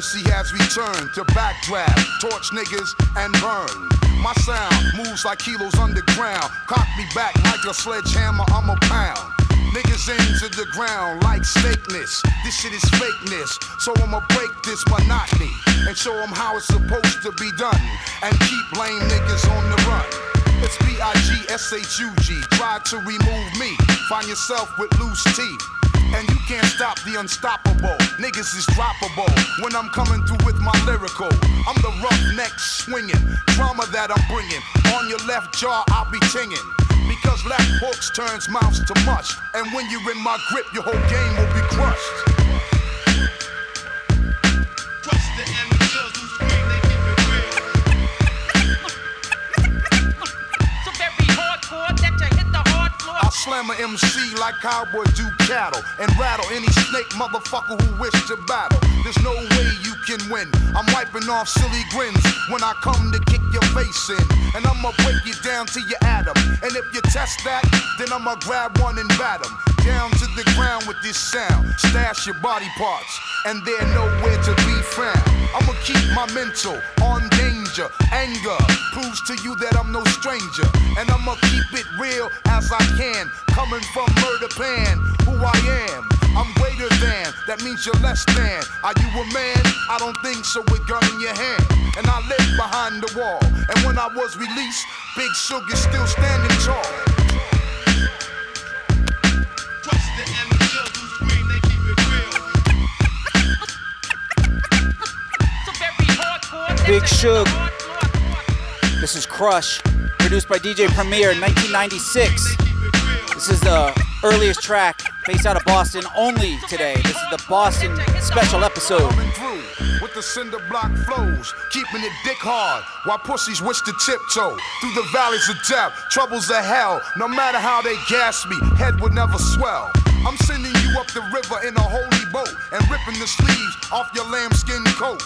MC has returned to backdraft, torch niggas and burn. My sound moves like kilos underground. Cock me back like a sledgehammer, I'm a pound. Niggas into the ground like snakeness. This shit is fakeness, so I'ma break this monotony and show them how it's supposed to be done, and keep lame niggas on the run. It's B-I-G-S-H-U-G. Try to remove me, find yourself with loose teeth, and you can't stop the unstoppable. Niggas is droppable when I'm coming through with my lyrical. I'm the roughneck swinging, drama that I'm bringing. On your left jaw, I'll be tinging, because left hooks turns mouths to mush, and when you're in my grip, your whole game will be crushed. Crush the amateurs who scream, they keep it real. So very hardcore that you hit the hard floor. I slam a MC like cowboy do cattle, and rattle any snake motherfucker who wish to battle. There's no way you can win. I'm wiping off silly grins when I come to kick your face in, and I'ma break you down to your atom. And if you test that, then I'ma grab one and bat 'em down to the ground with this sound. Stash your body parts, and they're nowhere to be found. I'ma keep my mental on danger. Anger proves to you that I'm no stranger, and I'ma keep it real as I can. Coming from murder pan, who I am, I'm greater than. That means you're less than. Are you a man? I don't think so. With gun in your hand, and I live behind the wall. And when I was released, Big Shug is still standing tall. Big Shug. This is Crush, produced by DJ Premier in 1996. This is the earliest track based out of Boston only today. This is the Boston special episode. With the cinder block flows, keeping it dick hard, while pussies wish to tiptoe through the valleys of death, troubles of hell. No matter how they gas me, head would never swell. I'm sending you up the river in a holy boat and ripping the sleeves off your lambskin coat.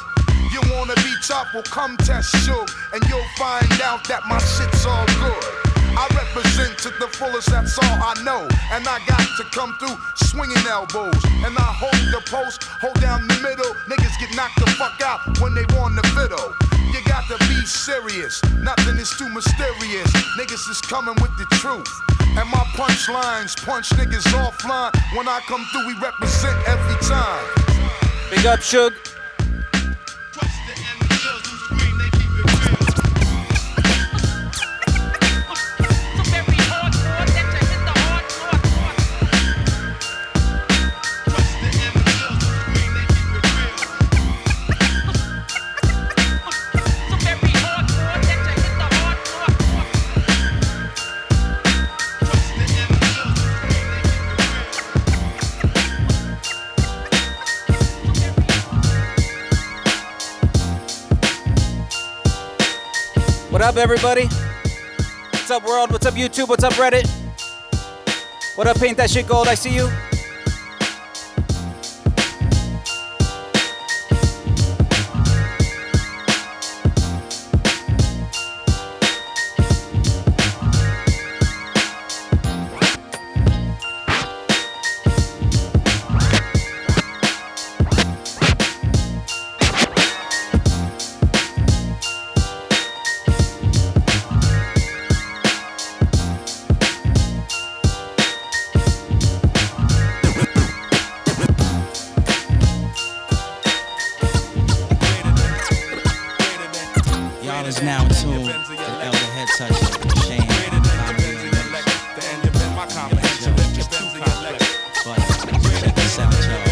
You wanna be tough? Well, come test Shug, and you'll find out that my shit's all good. I represent to the fullest, that's all I know. And I got to come through swinging elbows. And I hold the post, hold down the middle. Niggas get knocked the fuck out when they want the fiddle. You got to be serious, nothing is too mysterious. Niggas is coming with the truth, and my punchlines punch niggas offline. When I come through, we represent every time. Big up, Shug. What up, everybody? What's up, world? What's up, YouTube? What's up, Reddit? What up, Paint That Shit Gold? I see you. Now in tune with Elder Headtoucha, Shane, but check this out, y'all.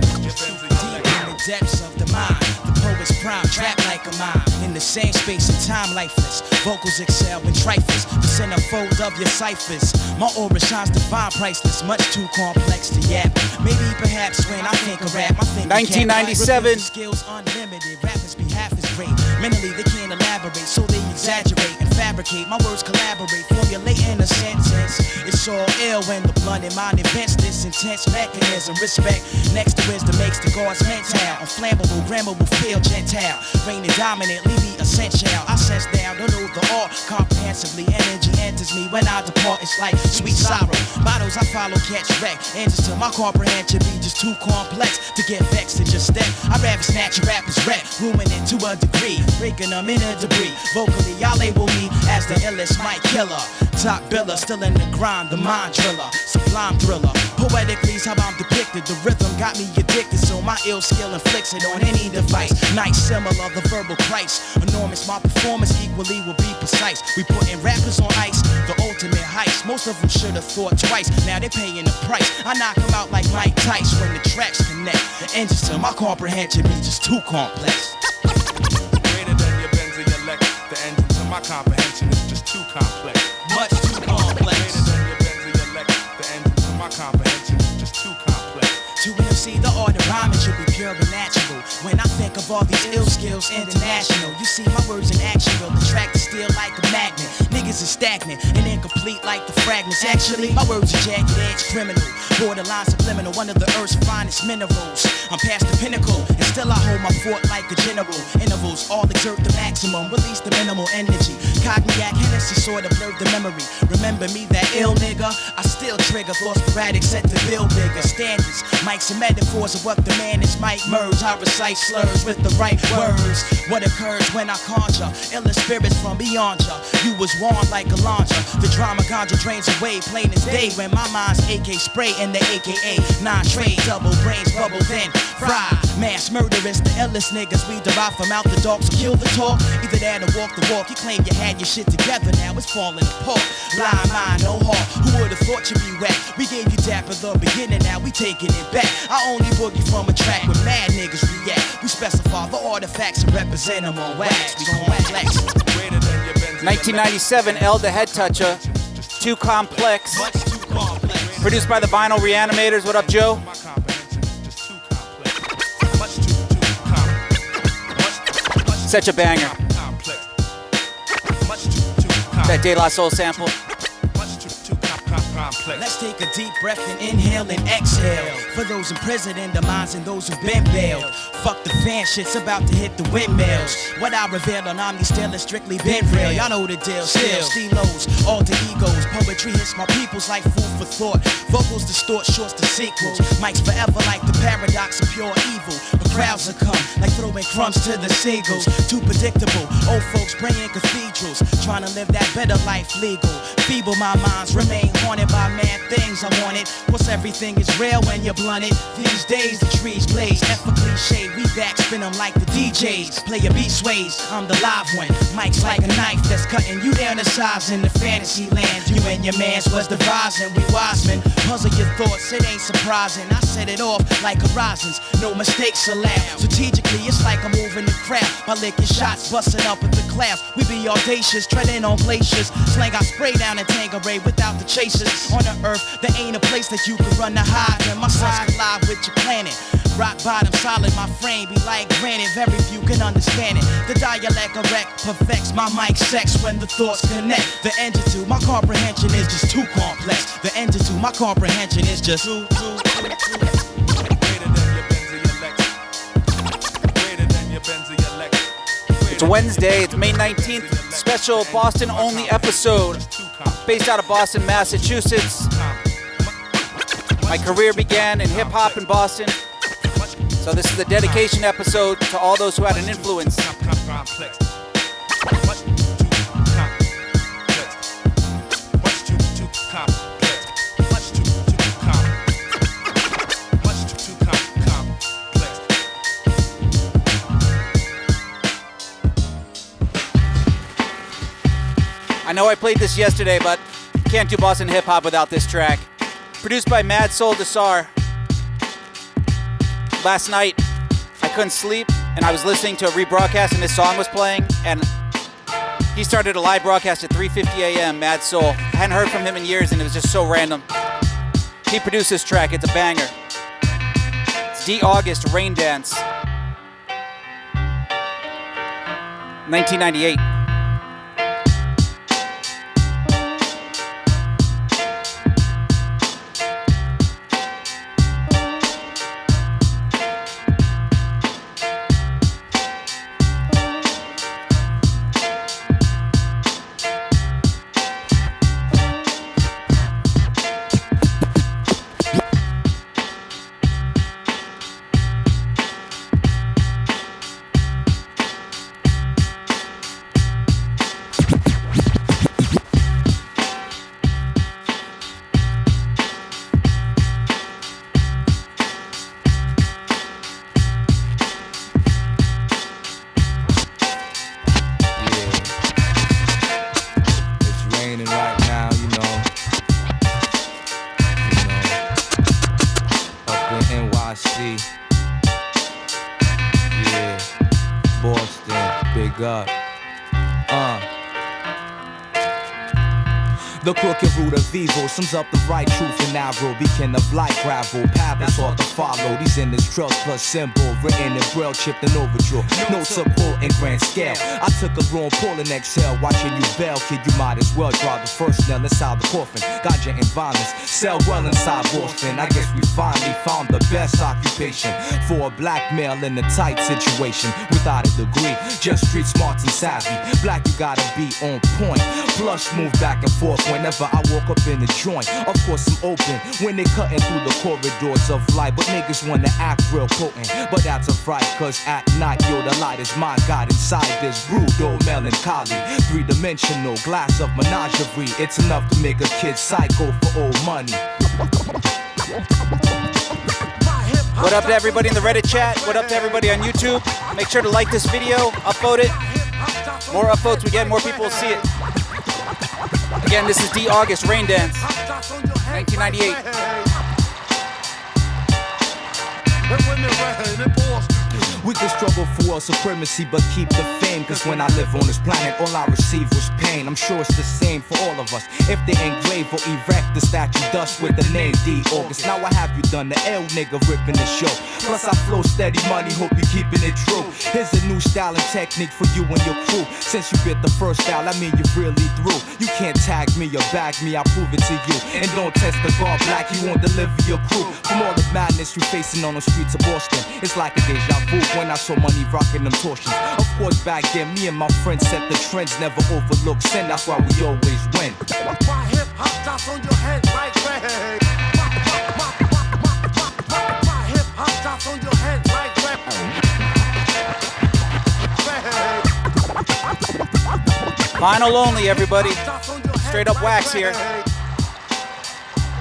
Deep in the depths of the mind, the poet's prime, trapped like a mine. In the same space and time, lifeless. Vocals excel in trifles, the centerfold of your ciphers. My aura shines divine, priceless, much too complex to yap. Maybe perhaps when I think of rap, I think 1997. Skills unlimited, rappers be half as great. Mentally they can't elaborate, so they exaggerate and fabricate. fabricate, my words collaborate, formulating a sentence. It's all ill when the blunt in mind invents this intense mechanism. Respect next to wisdom makes the gods mental. Unflammable, grammable, feel gentile. Reigning dominant, leave me essential. I sense down, don't know the art comprehensively. Energy enters me when I depart, it's like sweet sorrow. Mottos I follow, catch wreck. Answers to my comprehension be just too complex to get vexed and just step. I'd rather snatch a rapper's rap, ruminant to a degree, breaking them in a debris. Vocally, y'all label me as the illest mic killer. Top biller, still in the grind, the mind driller, sublime thriller. Poetically is how I'm depicted. The rhythm got me addicted, so my ill skill inflicts it on any device. Nice, similar, the verbal price. Enormous, my performance equally will be precise. We putting rappers on ice, the ultimate heist. Most of them should have thought twice, now they paying the price. I knock them out like Mike Tyson when the tracks connect. The engines to my comprehension is just too complex. Greater than your Benz or your Lex. The engine to my comprehension is just too complex. Much too complex. Greater than your Benz or your Lex. The engine to my comprehension is just too complex. To MC, the art of rhyming should be pure and natural. When I think of all these ill skills, international. You see my words in action will attract the steel like a magnet. Niggas is stagnant and incomplete like the fragments. Actually, my words are jagged edge criminal. Borderline subliminal, one of the earth's finest minerals. I'm past the pinnacle, and still I hold my fort like a general. Intervals, all exert the maximum, release the minimal energy. Cognac, Hennessy sort of blurred the memory. Remember me, that ill nigga? I still trigger, thoughts sporadic, set the bill bigger. Standards, mics and metaphors of what the man is might merge. I recite slurs with the right words. What occurs when I conjure illest spirits from beyond ya. You was warm like a launcher. The drama ganja drains away, plain as day. When my mind's AK spray in the AKA 9 trade, double brains bubble then fry. Mass murderers, the illest niggas we derive from out the dark. So kill the talk, either that or walk the walk. You claim you had your shit together, now it's falling apart. Blind mind, no heart. Who would've thought you'd be whack? We gave you dap at the beginning, now we taking it back. I only boogie from a track where mad niggas react. We specify the artifacts and represent them on wax. We gon' flex. 1997, El the Headtoucha, Too Complex. Much too complex. Produced by the Vinyl Reanimators. What up, Joe? Such a banger. That De La Soul sample. Let's take a deep breath and inhale and exhale. For those imprisoned in the minds and those who've been bailed. Fuck the fan shit's about to hit the windmills. What I reveal on Omni still has strictly been real. Y'all know the deal. Still, stilos, alter egos. Poetry hits my peoples like food for thought. Vocals distort shorts to sequels. Mics forever like the paradox of pure evil. But crowds will come like throwing crumbs to the seagulls. Too predictable. Old folks praying cathedrals. Trying to live that better life legal. Feeble my minds remain haunted by mad things I wanted. Plus everything is real when you're blunted. These days the trees blaze. Ethically shade. We back spin them like the DJs. Play a beat sways. I'm the live one. Mike's like a knife that's cutting you down to size in the fantasy land. You and your mans was devising. We wise men. Puzzle your thoughts. It ain't surprising. I set it off like horizons. No mistakes allowed. Strategically it's like I'm moving the crowd. By licking shots. Busting up at the clouds. We be audacious. Treading on glaciers. Slang I spray down in Tangeray without the chasers. On the earth there ain't a place that you can run to hide. When my sons collide with your planet. Rock bottom solid, my frame be like granite. Very few can understand it. The dialect erect perfects my mic sex when the thoughts connect. The engine to my comprehension is just too complex. The engine to my comprehension is just too. It's Wednesday, it's May 19th, special Boston only episode. Based out of Boston, Massachusetts. My career began in hip hop in Boston. So this is the dedication episode to all those who had an influence. I know I played this yesterday, but can't do Boston hip hop without this track. Produced by Mad Soul Desar. Last night, I couldn't sleep, and I was listening to a rebroadcast, and this song was playing, and he started a live broadcast at 3:50 a.m., Mad Soul. I hadn't heard from him in years, and it was just so random. He produced this track. It's a banger. It's Auguste, Rain Dance. 1998. God. The crooked root of evil sums up the right truth and narrow beacon of light gravel. Path is hard to follow. These in this trust plus symbol written in braille, chipped and overdraw. No support in grand scale. I took a long pull and exhale, watching you bail. Kid, you might as well draw the first nail inside the coffin. Ganja and violence sell well inside Boston. I guess we finally found the best occupation for a black male in a tight situation without a degree. Just street smarts and savvy. Black, you gotta be on point. Plus move back and forth whenever I walk up in the joint. Of course I'm open when they cutting through the corridors of life, but niggas wanna act real potent. But that's a fright, cause at night, yo, the light is my God inside this brutal melancholy. Three-dimensional glass of menagerie. It's enough to make a kid psycho for old money. What up to everybody in the Reddit chat? What up to everybody on YouTube? Make sure to like this video, upvote it. More upvotes we get, more people will see it. Again, this is the August Rain Dance, 1998. We can struggle for world supremacy, but keep the fame. Cause when I live on this planet, all I receive was pain. I'm sure it's the same for all of us. If they engrave or erect the statue dust with the name D-August. Now I have you done, the L nigga ripping the show. Plus I flow steady money, hope you keeping it true. Here's a new style and technique for you and your crew. Since you bit the first style, I mean you really through. You can't tag me or bag me, I'll prove it to you. And don't test the guard black, you won't deliver your crew. From all the madness you facing on the streets of Boston, it's like a deja vu when I saw money rocking them torsions. Of course back then, me and my friends set the trends, never overlook sin, that's why we always win. My hip hop drops on your head like rain. My hip hop drops on your head like rain. Vinyl only, everybody. Straight up wax here.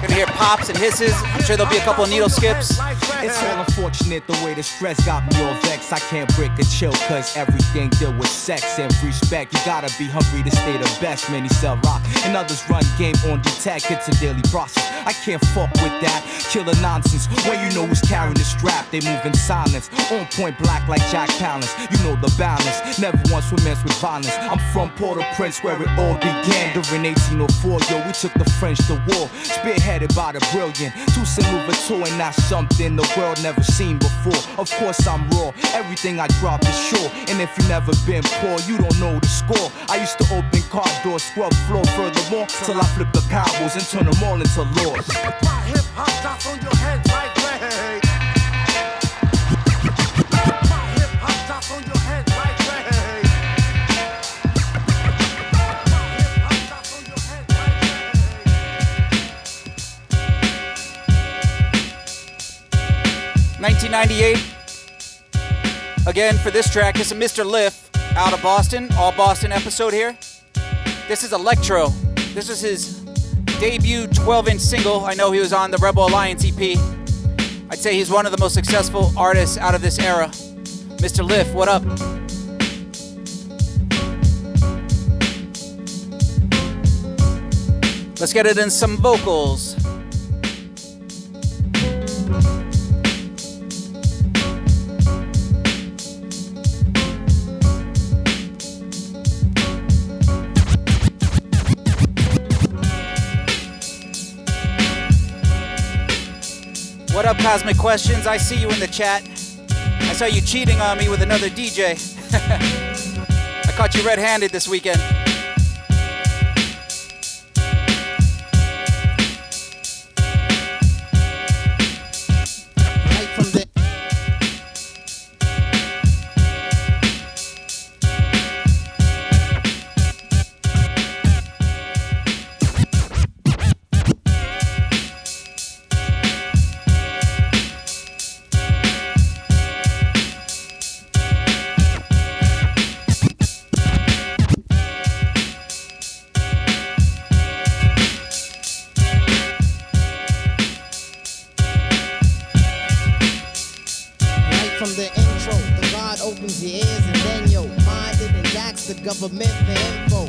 Gonna hear pops and hisses. I'm sure there'll be a couple of needle skips. It's all unfortunate the way the stress got me all vexed. I can't break a chill cause everything deal with sex and respect. You gotta be hungry to stay the best. Many sell rock and others run game on detect. It's a daily process. I can't fuck with that killer nonsense. When you know who's carrying the strap, they move in silence. On point black like Jack Palance. You know the balance. Never once would mess with violence. I'm from Port-au-Prince where it all began. During 1804, yo, we took the French to war. Spearheaded by the brilliant Toussaint Louverture, and that's something the world never seen before. Of course I'm raw, everything I drop is sure. And if you never been poor, you don't know the score. I used to open car doors, scrub floor furthermore, till I flip the parables and turn them all into laws. My hip hop drops on your head like rain. My hip hop drops on your head like rain. My hip hop drops on your head like rain. 1998. Again, for this track, it's a Mr. Liff out of Boston. All Boston episode here. This is Elektro. This is his debut 12-inch single. I know he was on the Rebel Alliance EP. I'd say he's one of the most successful artists out of this era. Mr. Liff, what up? Let's get it in some vocals. What up, Cosmic Questions? I see you in the chat. I saw you cheating on me with another DJ. I caught you red-handed this weekend. Government for info.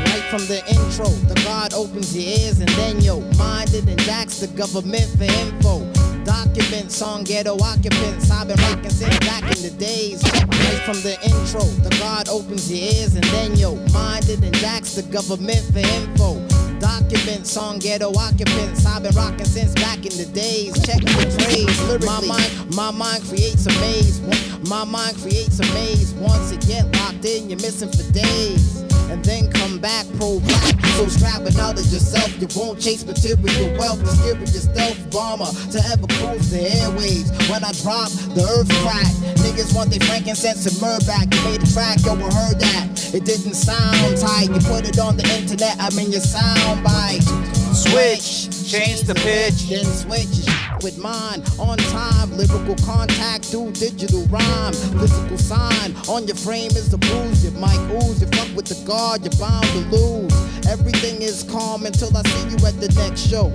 Right from the intro, the God opens your ears and then yo, mind it and jacks the government for info. Documents on ghetto occupants. I've been making since back in the days. Right from the intro, the God opens your ears and then yo, minded and jacks the government for info. Documents on ghetto occupants. I've been rocking since back in the days. Check the praise. Lyrically, my mind creates a maze. My mind creates a maze. Once it get locked in, you're missing for days. And then come back pro-black. So strap and knowledge yourself. You won't chase material wealth. The spirit your stealth bomber to ever cruise the airwaves. When I drop, the earth crack. Niggas want their frankincense and myrrh back. You made a track, yo, I heard that. It didn't sound tight. You put it on the internet, I'm in your sound bite. Switch, change the pitch. Then switch with mine. On time, lyrical contact through digital rhyme. Physical sign on your frame is the bruise. You might ooze, you fuck with the guard, you're bound to lose. Everything is calm until I see you at the next show.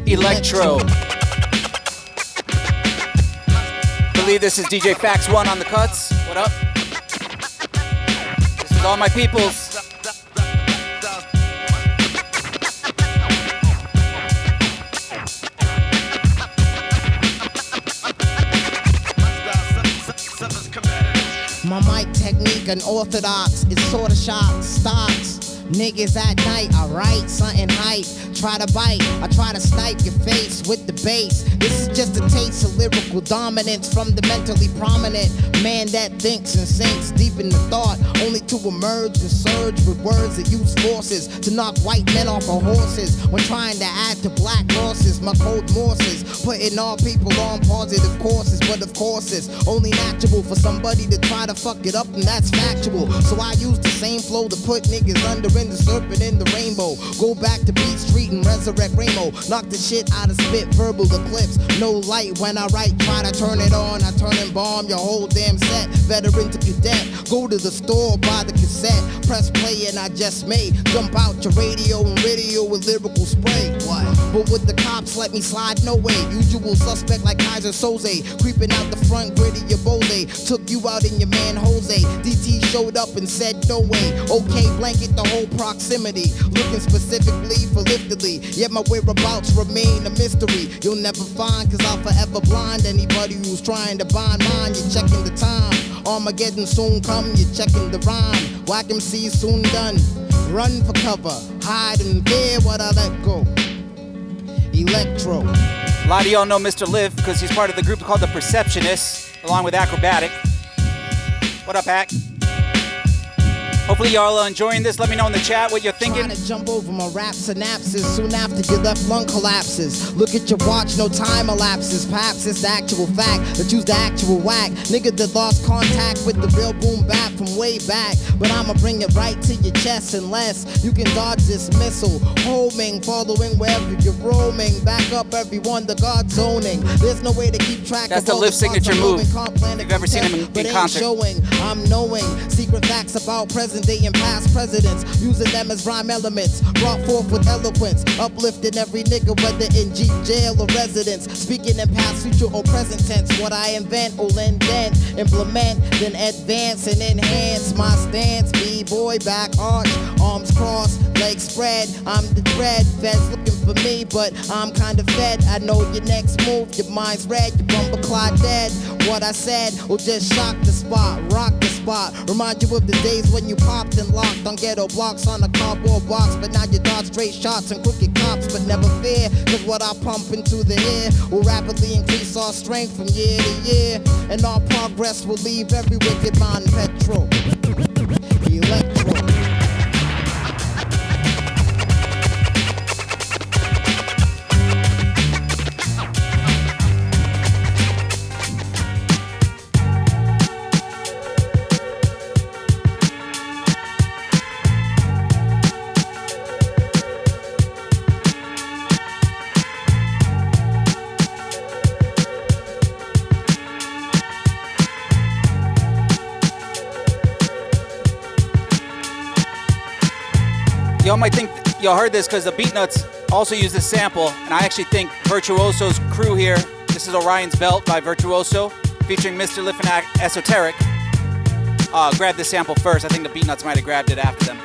Elektro. Believe this is DJ Fax 1 on the cuts. What up? This is all my peoples. My mic technique unorthodox, it's sorta shock, stocks. Niggas at night, I write something hype. Try to bite, I try to snipe your face with the bass. This is just a taste of lyrical dominance from the mentally prominent man that thinks and sinks deep in the thought, only to emerge and surge with words that use forces to knock white men off of horses when trying to add to black losses. My code Morses, putting all people on positive courses, but of course it's only natural for somebody to try to fuck it up, and that's factual. So I use the same flow to put niggas under in the serpent in the rainbow. Go back to Beat Street and resurrect Ramo. Knock the shit out of spit, verbal eclipse. No light when I write, try to turn it on. I turn and bomb your whole damn set. Veteran to cadet, go to the store, buy the cassette. Press play and I just may jump out your radio and video with lyrical spray. What? But with the cops, let me slide, no way. Usual suspect like Kaiser Soze. Creeping out the front grid of your Bole. Took you out in your man Jose. DT showed up and said no way. Okay, blanket the whole proximity. Looking specifically for liftedly. Yet my whereabouts remain a mystery. You'll never find, cause I'll forever blind anybody who's trying to bind mine. You're checking the time. Armageddon soon come, you're checking the rhyme. Whack MC soon done. Run for cover. Hide and fear what I let go. Elektro. A lot of y'all know Mr. Liv because he's part of the group called the Perceptionists, along with Akrobatik. What up, Ak? Hopefully y'all are enjoying this. Let me know in the chat what you're thinking. Trying to jump over my rap synapses soon after your left lung collapses. Look at your watch, no time elapses. Perhaps it's the actual fact that you's the actual whack. Nigga that lost contact with the real boom bap from way back. But I'ma bring it right to your chest unless you can dodge this missile. Homing, following wherever you're roaming. Back up everyone, the God zoning. There's no way to keep track That's of the all Liv signature move. If you've ever seen him in concert. Showing, I'm knowing secret facts about present day and past presidents, using them as rhyme elements, brought forth with eloquence, uplifting every nigga whether in Jeep, jail or residence, speaking in past, future or present tense. What I invent will indent, implement, then advance and enhance my stance. B-boy, back arch, arms crossed, legs spread. I'm the dread, feds looking for me, but I'm kinda fed. I know your next move, your mind's red, your bumper clot dead. What I said will just shock the spot, rock the spot, remind you of the days when you popped and locked on ghetto blocks on a cardboard box. But now you dodge straight shots and crooked cops. But never fear, cause what I pump into the air will rapidly increase our strength from year to year. And our progress will leave every wicked mind petrol. Elektro. Y'all might think y'all heard this because the Beatnuts also use this sample, and I actually think Virtuoso's crew here, this is Orion's Belt by Virtuoso, featuring Mr. Liff and Esoteric, grabbed this sample first. I think the Beatnuts might have grabbed it after them.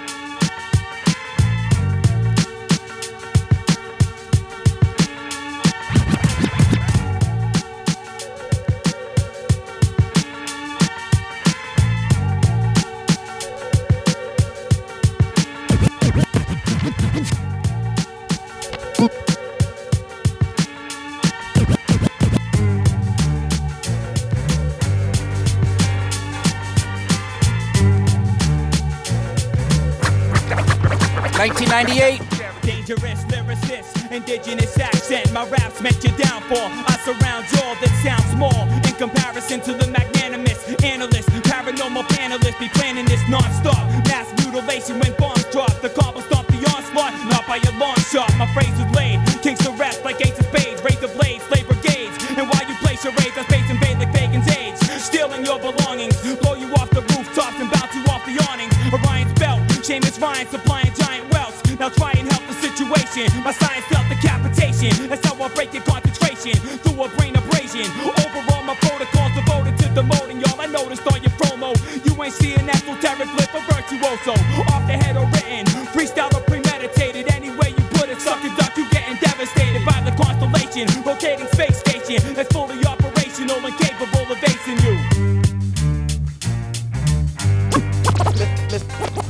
1998. Dangerous lyricist, indigenous accent. My raps meant your downfall. I surround y'all that sound small in comparison to the magnanimous analyst. Paranormal panelists be planning this non-stop mass mutilation when bombs drop. The cobble stomp the onslaught, not by a lawn shot. My phrase was laid, kings to rest like ace of spades. Raise the blades, slay brigades. And while you play charades, I space invade like pagan's age. Stealing your belongings, blow you off the rooftops and bounce you off the awnings. Orion's belt, Seamus Ryan supplying giant wealth. Now try and help the situation. My science felt decapitation. That's how I break your concentration through a brain abrasion. Overall, my protocol's devoted to demoting y'all. I noticed all your promo. You ain't seeing esoteric flip or virtuoso. Off the head or written, freestyle or premeditated. Any way you put it, suck and duck, you getting devastated by the constellation. Rotating space station that's fully operational and capable of acing you.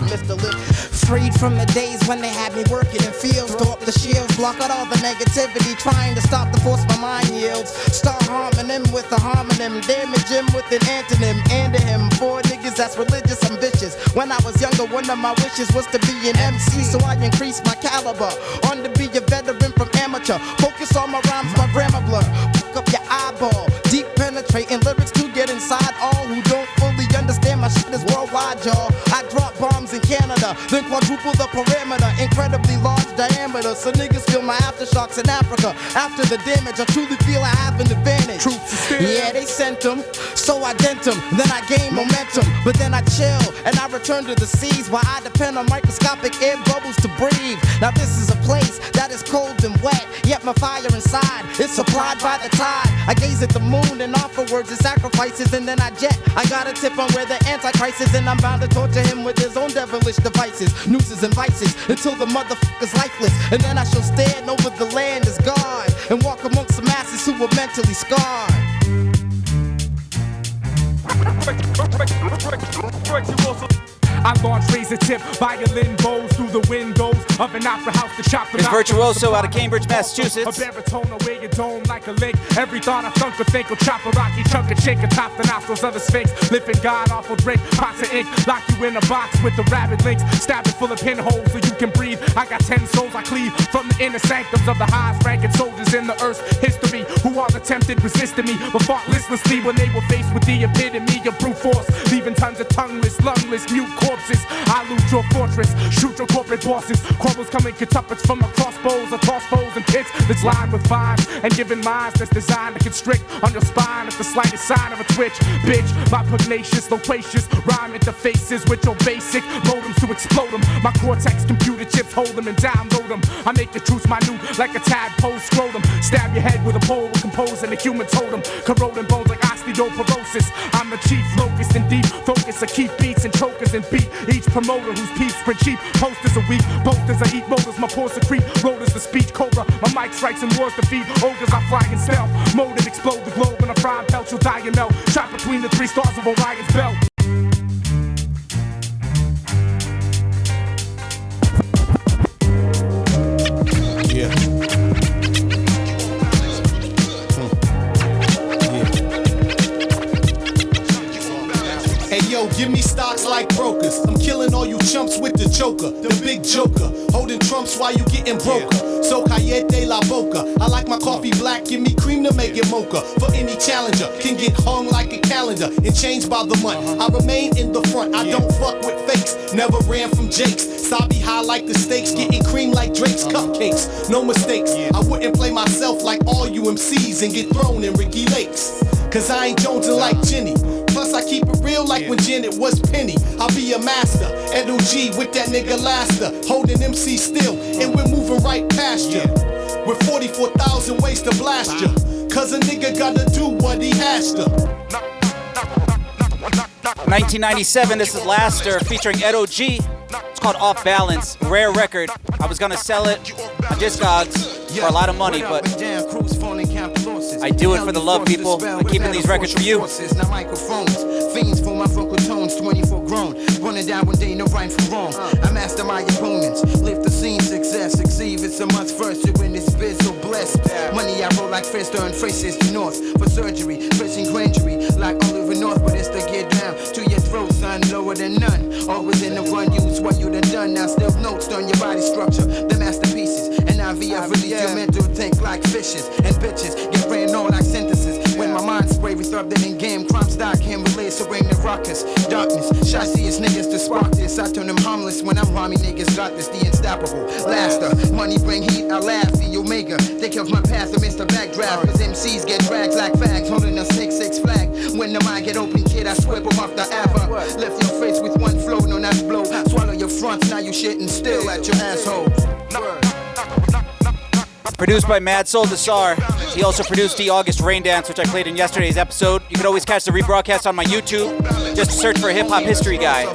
Mr. Lip. Freed from the days when they had me working in fields. Throw up the shields, block out all the negativity, trying to stop the force my mind yields. Start harming him with a homonym, damage him with an antonym. And to him, 4 niggas that's religious, ambitious. When I was younger, one of my wishes was to be an MC, so I increased my caliber. On to be a veteran from amateur. Focus on my rhymes, my grammar blur. Fuck up your eyeball, deep penetrating lyrics to get inside all who don't fully understand my shit is worldwide, y'all. I drop bombs in Canada, then quadruple the parameter, incredibly large diameter, so niggas feel my aftershocks in Africa. After the damage, I truly feel I have an advantage. Yeah, they sent them, so I dent them, then I gain momentum, but then I chill, and I return to the seas, where I depend on microscopic air bubbles to breathe. Now this is a place that is cold and wet, yet my fire inside is supplied by the tide. I gaze at the moon and offer words and sacrifices, and then I jet. I got a tip on where the Antichrist is, and I'm bound to torture him with his own devilish devices, nooses and vices, until the motherfucker's lifeless. And then I shall stand over the land as God, and walk amongst the masses who are mentally scarred. I launch razor tip violin bows through the windows of an opera house to chop them It's out. Virtuoso out of Cambridge, Massachusetts. A baritone away your dome like a lake. Every thought I thunk or think will chop a rocky chunk and shake atop the nostrils of the sphinx. Lifting God awful drink, pots of ink, lock you in a box with the rabbit links. Stab it full of pinholes so you can breathe. I got 10 souls I cleave from the inner sanctums of the highest ranking soldiers in the earth's history, who all attempted resisting me, but fought listlessly when they were faced with the epitome of brute force, leaving tons of tongueless, lungless, mute corpses. I loot your fortress, shoot your corporate bosses. Quarrels coming quintuplets from the crossbows, or toss foes and pits that's lined with vines, and giving minds that's designed to constrict on your spine at the slightest sign of a twitch. Bitch, my pugnacious, loquacious rhyme interfaces with your basic modems to explode them. My cortex computer chips hold them and download them. I make the truths minute like a tadpole scrotum. Stab your head with a pole, composing a human totem, corroding bones like osteoporosis. I'm the chief locust and deep focus. I keep beats and chokers and beat each promoter whose peeps print cheap. Posters a week, boasters I eat motors. My pores secrete rotors the speech cobra. My mic strikes and wars defeat ogres. I fly in stealth mode and explode the globe. When I fry and pelt, you'll die and melt. Shot between the 3 stars of Orion's belt. Yeah. Hey yo, give me stocks like brokers. I'm killing all you chumps with the joker, the big joker. Holding trumps while you getting broker. So callete la boca. I like my coffee black, give me cream to make it mocha. For any challenger, can get hung like a calendar and changed by the month. I remain in the front, I don't fuck with fakes. Never ran from Jakes. Sabi high like the stakes, getting cream like Drake's cupcakes. No mistakes, I wouldn't play myself like all you MCs and get thrown in Ricky Lakes. Cause I ain't jonesing like Jenny. Plus I keep it real like when Janet was Penny. I'll be a master, EDO.G with that nigga Laster. Holding MC still, and we're moving right past ya. With 44,000 ways to blast ya. Cause a nigga gotta do what he has to. 1997, this is Laster featuring EDO.G. It's called Off Balance, rare record. I was gonna sell it on Discogs for a lot of money, but I do it for the love, people. I'm keeping these records for you. Now microphones, fiends for my vocal tones, 24 grown. Running down one day, no right from wrong. I master my opponents, lift the scene, success, succeed. It's a must first, you in this biz, so blessed. Money I roll like fist, earn phrases to north. For surgery, pressing grand jury, like Oliver North, but it's to get down to your throat, son. none, lower than none. Always in the run, use what you done. Now still notes on your body structure, the masterpieces. And IVF release your mental think like fishes and bitches. Get ran on like synthesis. When my mind spray, we throw that in game. Crime stock can't relate, so bring the ruckus. Darkness, shiciest niggas to spark this. I turn them harmless when I'm rhyming. Niggas got this, the unstoppable. Laster, money bring heat, I laugh. The Omega, they kill my path amidst the backdraft. Cause MCs get dragged like fags, holding a 6-6 flag. When the mic get open, kid, I sweep them off the Ava. Left your face with one flow, no not blow. Swallow your fronts, now you shitting still at your asshole. Produced by Mad Soul Desar. He also produced the August Rain Dance, which I played in yesterday's episode. You can always catch the rebroadcast on my YouTube. Just search for Hip Hop History Guy.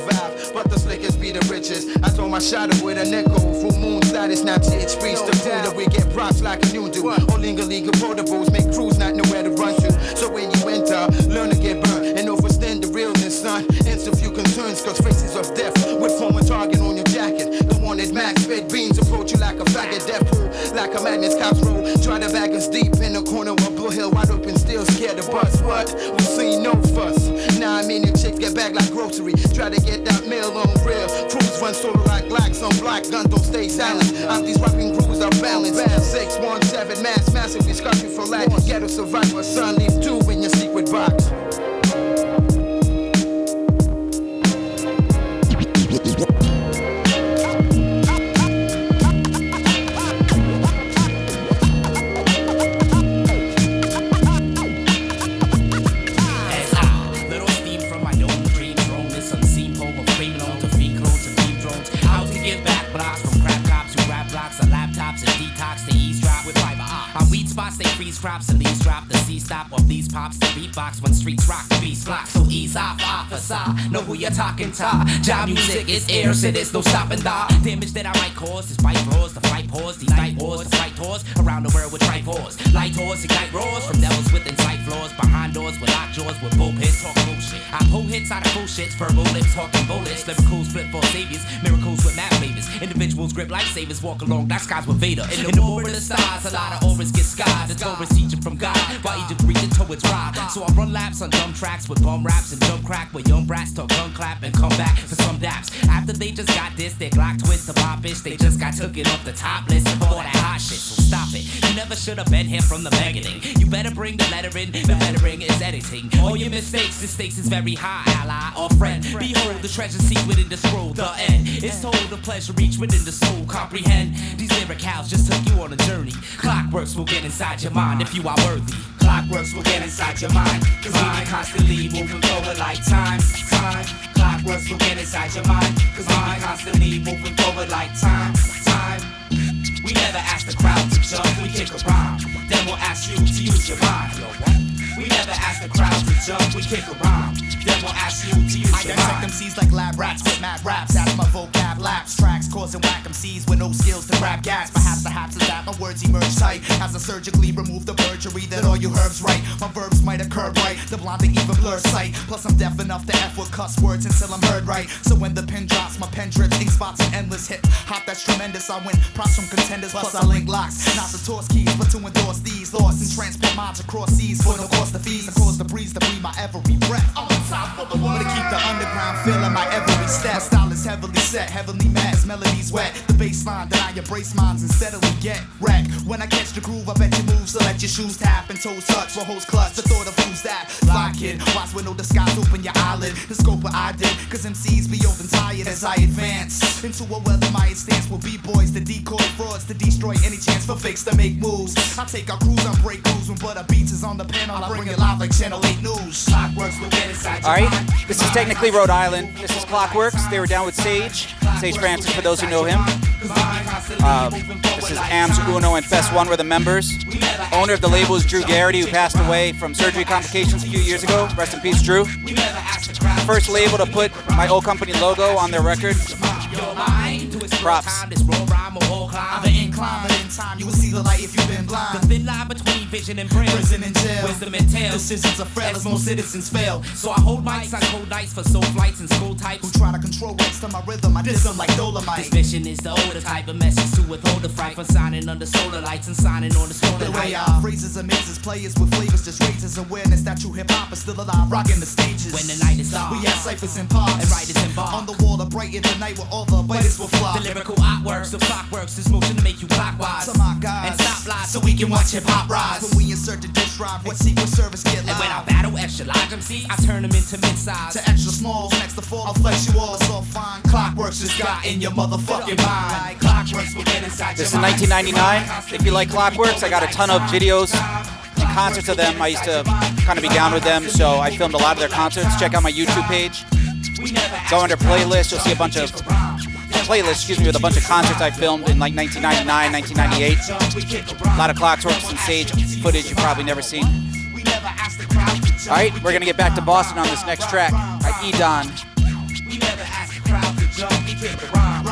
But the slickest be the richest. I told my shadow with a nickel. Full moon status, now teach freeze the food that we get props like a new do. All legal portables make crews not nowhere to run to. So when you enter, learn to get burnt and overstand the realness, son. Answer few concerns, cause faces of death would form a target on your jacket. The one that max fed beans approach you like a faggot death pool. Like a madness cops roll. Try to bag us deep in the corner of Blue Hill, wide open, still scared to bust. What? We see no fuss. Now I mean the chicks get back like grocery. Try to get that mail on real. Crews run solo like blacks on black. Guns don't stay silent. I'm these rapping crews are balanced. 617 massive discussion for life. Ghetto survivor, son, leave 2 in your secret box. Crops and these drop the C-stop of these pops, the beatbox when streets rock, the beats block. So ease off, officer, know who you're talking to. Job music is air, so there's no stopping the damage that I might cause is bite roars, the fight pause, these night wars, the fight tours around the world with tripores. Light tours, ignite roars from devils with inside floors, behind doors with locked jaws, with bullpits, talk bullshit. I pull hits out of bullshits, verbal lips, talking bullets, lyricals, flip for saviors, miracles with mad flavors. Individuals grip lifesavers, walk along dark skies with Vader. In the war of the stars, a lot of auras get scarred. The Torah's teaching from God, while Egypt reaching towards Rob. So I run laps on dumb tracks with bum raps and jump crack with young brats talk gun clap and come back for some daps. After they just got this, their Glock twist to pop bitch. They just got took it off the top list for all that hot shit. So stop it. You never should have been here from the beginning. You better bring the lettering. The lettering is editing. All your mistakes, the stakes is very high. Ally or friend, behold the treasure seat within the scroll. The end is told. The pleasure reach within the soul. Comprehend these lyric house just took you on a journey. Clockworks will get inside your mind if you are worthy. Clockworks will get inside your mind, cause we are constantly moving forward like time. Clockworks will get inside your mind, cause we are constantly moving forward like time. We never ask the crowd to jump, we kick a rhyme. Then we'll ask you to use your mind. We never ask the crowd to jump, we kick a rhyme. Then we'll ask you to use your mind. I dissect MCs like lab rats with mad raps. That's my vocab laps. Tracks causing whack MCs with no skills to grab gas. Perhaps the haps is that my words emerge tight. As I surgically remove the perjury that all you herbs write. My verbs might occur right. The blonde even blur sight. Plus I'm deaf enough to F with cuss words until I'm heard right. So when the pen drops, my pen drips. Ink spots an endless hip hop that's tremendous. I win props from contenders. Plus I link locks. Not to toss keys, but to endorse these. Lost and transport minds across seas. For no cost of fees. I cause the breeze to breathe my every breath. I'm on top of the world. To keep the underground feeling my every step. My style is heavily set, heavenly mass, melodies wet. The bass line that I embrace minds and steadily get wrecked. When I catch the groove, I bet you move, so let your shoes tap and toes touch. For hoes clutch, the thought of who's that? Fly kid, watch with no disguise, open your eyelid. The scope what I did, cause MCs be old and tired as I advance into a weather my stance will be boys, the decoy frauds to destroy any chance for fakes to make moves. I take our crews on break crews when butter beats is on the pen. I'll bring it live like Channel 8 News. Clockworks will get inside your mind. Alright, this is technically Rhode Island. This is Clokworx. They were down with Sage Francis, for those who know him. This is AMS, Uno, and Fest 1 were the members. Owner of the label is Drew Garrity, who passed away from surgery complications a few years ago. Rest in peace, Drew. First label to put my old company logo on their record. Props. I'm the incline, but in time you will see the light if you've been blind. The thin line between vision and brain. Prison and jail. Wisdom and tales. Decisions are frail as most citizens fail. So I hold mics on cold nights for soul flights and school types who try to control rights to my rhythm. I diss them like Dolomite. This mission is the older type of message to withhold the fright from signing under solar lights and signing on the stolen The way height. our phrases amazes players with flavors just raises awareness that true hip hop is still alive, rocking the stages. When the night is dark, we have ciphers and pops and writers embark on the wall to brighten the night where all the biters will fly. The lyrical artworks of Clokworx is motion to make you clockwise. To my guys and stop lies so we can watch hip hop rise. When we insert the dish drive, what secret service get live. And when I battle extra large MCs, I turn them into mid-size. To extra smalls, next to fall, I'll flex you all, it's all fine. Clokworx just got in your motherfucking mind. Clokworx will get inside This your is 1999. If you like Clokworx, I got a ton of videos and concerts of them. I used to kind of be down with them, so I filmed a lot of their concerts. Check out my YouTube page. Go under playlist, you'll see a bunch of with a bunch of concerts I filmed in like 1999, 1998. A lot of Clokworx and Sage footage you've probably never seen. Alright, we're gonna get back to Boston on this next track by Edan. We never ask the crowd to jump, we kick the rhyme.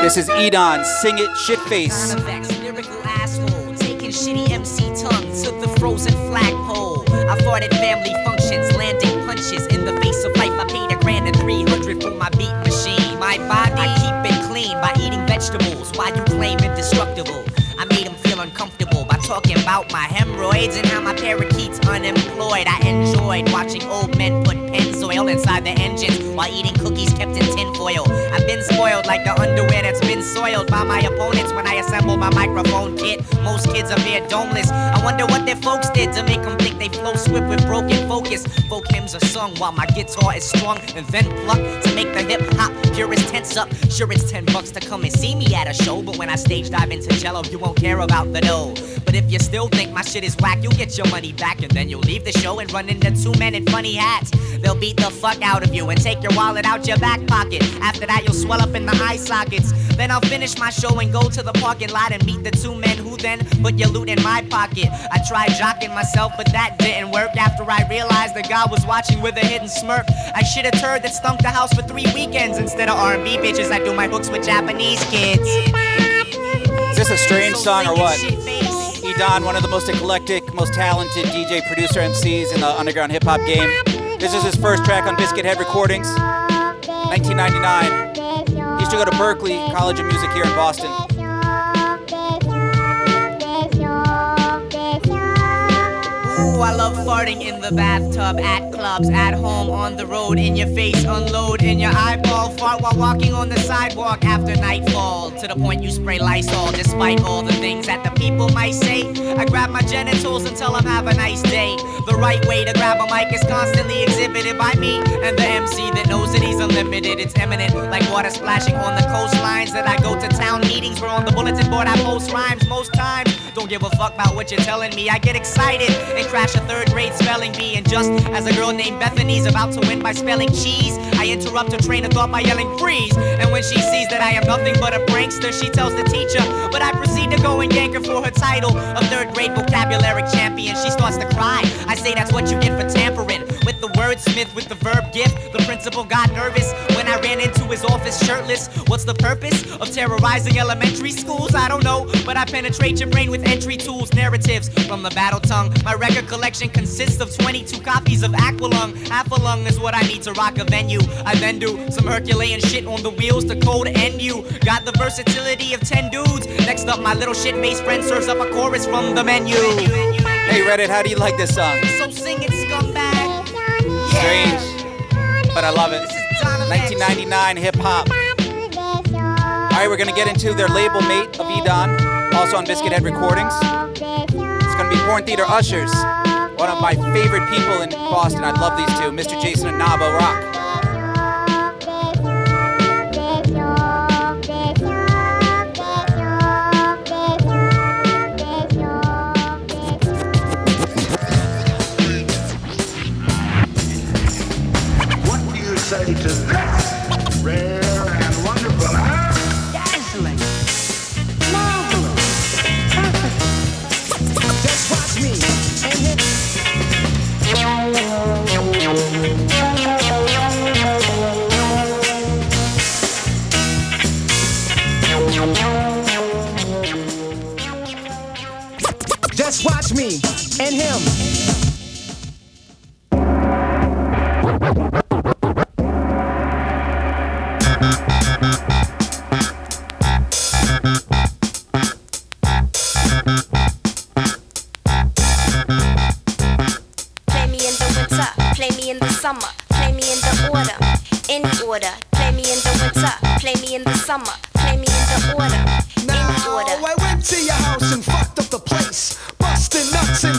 This is Edan, Sing It, Shitface. Lyrical asshole, taking shitty MC tongue to the frozen flagpole. I fought at family functions, landing punches in the face of life. I paid $1,000 and $300 for my beat machine. My body, I keep it clean by eating vegetables. Why you claim indestructible? I made him feel uncomfortable by talking about my hemorrhoids and how my parakeet's unemployed. I enjoyed watching old men put Pennzoil inside the engines while eating cookies kept in tinfoil. I've been spoiled like the underwear that's been soiled by my opponents when I assemble my microphone kit. Most kids are bare domeless. I wonder what their folks did to make them think they flow swift with broken focus. Folk hymns are sung while my guitar is strung and then plucked to make the hip hop purists tense up. Sure, it's $10 to come and see me at a show, but when I stage dive into Jello, you won't care about the dough. But if you still think my shit is whack, you'll get your money back and then you'll leave the show and run into two men in funny hats. They'll beat the fuck out of you and take your wallet out your back pocket. After that, you'll swell up in the eye sockets. Then I'll finish my show and go to the parking lot and meet the two men who then put your loot in my pocket. I tried jocking myself, but that didn't work. After I realized that God was watching with a hidden smirk, I shit a turd that stunk the house for 3 weekends. Instead of R&B bitches, I do my hooks with Japanese kids. Is this a strange song or what? Edan, one of the most eclectic, most talented DJ, producer, MCs in the underground hip-hop game. This is his first track on Biscuit Head Recordings, 1999. He used to go to Berkeley College of Music here in Boston. Ooh, I love farting in the bathtub, at clubs, at home, on the road, in your face, unload in your eyeball, fart while walking on the sidewalk after nightfall, to the point you spray Lysol, despite all the things that the people might say. I grab my genitals and tell them have a nice day. The right way to grab a mic is constantly exhibited by me and the MC that knows that he's unlimited. It's eminent, like water splashing on the coastlines that I go to town meetings where on the bulletin board I post rhymes most times. Don't give a fuck about what you're telling me. I get excited and crash a third grade spelling bee. And just as a girl named Bethany's about to win by spelling cheese, I interrupt her train of thought by yelling freeze. And when she sees that I am nothing but a prankster, she tells the teacher, but I proceed to go and yank her for her title of third grade vocabulary champion. She starts to cry. I say that's what you get for tampering with the wordsmith with the verb gift. The principal got nervous when I ran into his office shirtless. What's the purpose of terrorizing elementary schools? I don't know, but I penetrate your brain with entry tools, narratives from the battle tongue. My record collection consists of 22 copies of Aqualung. Half a lung is what I need to rock a venue. I then do some Herculean shit on the wheels to code NU. Got the versatility of 10 dudes. Next up, my little shit-faced friend serves up a chorus from the menu. Hey Reddit, how do you like this song? So sing it, scumbag. Strange, but I love it. 1999 hip-hop. Alright, we're gonna get into their label mate of Edan, also on Biscuit Head Recordings. It's gonna be Porn Theater Ushers, one of my favorite people in Boston. I love these two, Mr. Jason and Naba Rock. What do you say to this? Rare and wonderful, huh? Dazzling. summer, play me in the order, in order. Play me in the winter, play me in the summer, play me in the order, in order. I went to your house and fucked up the place, busting nuts and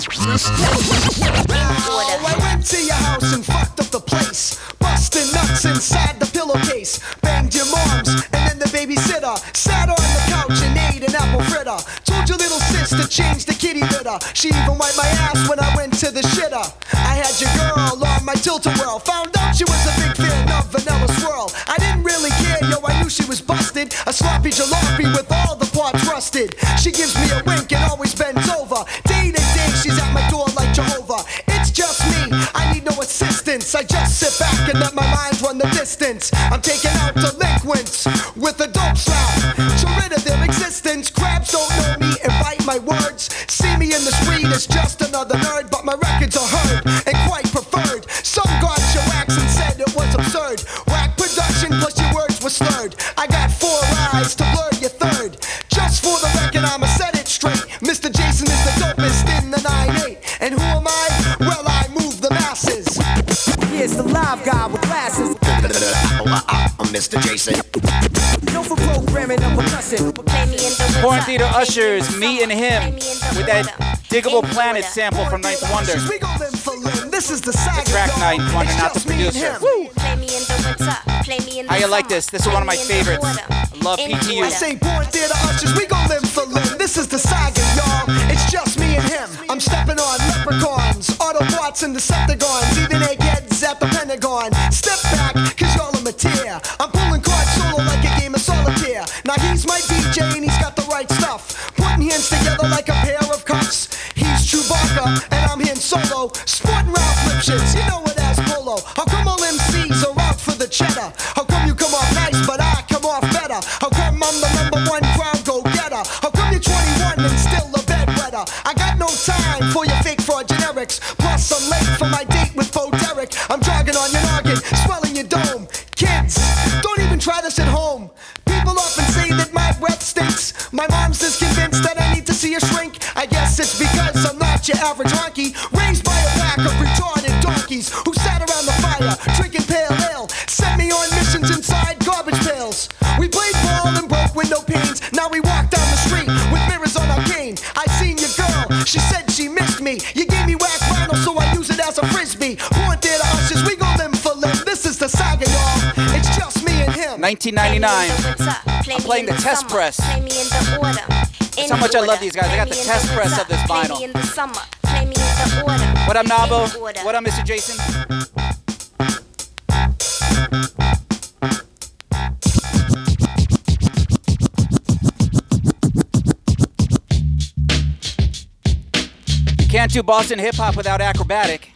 I went to your house and fucked up the place, busting nuts inside the pillowcase. Banged your moms and then the babysitter sat on the couch and ate an apple fritter. Told your little sister change the kitty litter. She even wiped my ass when I went to the shitter. I had your girl on my tilt-a-whirl. Found out she was a big fan of Vanilla Swirl. I didn't really care, yo, I knew she was busted. A sloppy jalopy with all the parts rusted. She gives me a wink and always bends over. Day to day she's at my door like Jehovah. It's just me, I need no assistance. I just sit back and let my mind run the distance. I'm taking out delinquents with a dope slap to rid of their existence. Crabs don't know me and bite my words. See me in the street as just another nerd, but my records are heard and quite preferred. Some got your wax and said it was absurd. Whack production plus your words were slurred. I got 4 eyes to blur your third. Just for the record I'ma set it straight. Mr. Jason is the dopest in the 9-8. And who am I? Well, I move the masses. Here's the live guy with glasses. I'm Mr. Jason. No for programming and percussion. Porn Theater Ushers, Me and Him, with that Diggable Planet sample from Ninth Wonder. This is the saga, track Ninth Wonder, not the producer. Woo! How you like this? This is one of my favorites. I love PTU. I say Porn Theater Ushers, we gon' live for limb. This is the saga, y'all. It's just me and him. I'm stepping on leprechauns, Autobots and Decepticons, even eggheads at the Pentagon. Step back, cause y'all are materia. I'm pulling cards solo like a game of solitaire. Now he's my DJ and he's got the right stuff. Putting hands together like a pair of cuffs. He's Chewbacca and I'm here solo. Sporting Ralph Lipschitz, you know it as Polo. How come all MCs are out for the cheddar? How come you come off nice but I come off better? How come I'm the #1 crowd go-getter? How come you're 21 and still a bedwetter? I got no time for your fake fraud generics. Plus I'm late for my date with Bo Derek. I'm jogging on your noggin, swelling your dome. Kids, don't even try this at home. People often say that my breath stinks. My mom's just convinced that I need to see a shrink. I guess it's because I'm not your average honky. Raised by a pack of retarded donkeys who sat around the fire drinking pale ale. Sent me on missions inside garbage pails. We played ball and broke window panes. Now we walk down the street with mirrors on our cane. I seen your girl, she said she missed me. You gave me whack vinyl so I use it as a frisbee. Porn Theater Ushers, we gon' live for limb. This is the saga, y'all. It's just me and him. 1999. I'm playing the test press. That's how much I love these guys. I got the test press of this vinyl. What up, Nabo? What up, Mr. Jason? You can't do Boston hip-hop without Akrobatik.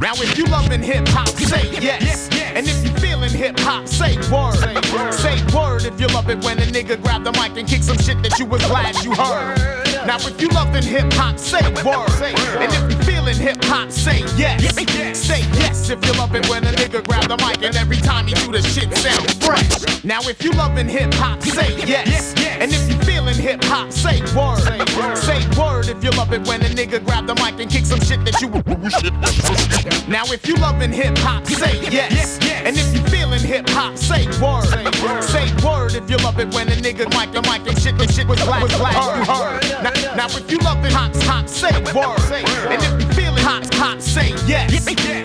Now if you loving hip hop, say yes. And if you feeling hip hop, say word. Say word if you love it when a nigga grab the mic and kick some shit that you was glad you heard. Now if you loving hip hop, say word. And if you feeling hip hop, say yes. Say yes if you love it when a nigga grab the mic and every time he do the shit sound fresh. Now if you loving hip hop, say yes. And if you feeling hip hop, say word. Say word if you love it when a nigga grab the mic and kick some shit that you. Now if you loving hip hop, say yes. And if you feeling hip hop, say word. Say word if you love it when a nigga mic and shit was glad you heard. Now if you love it hot, say word. And if you feel it hot, say yes.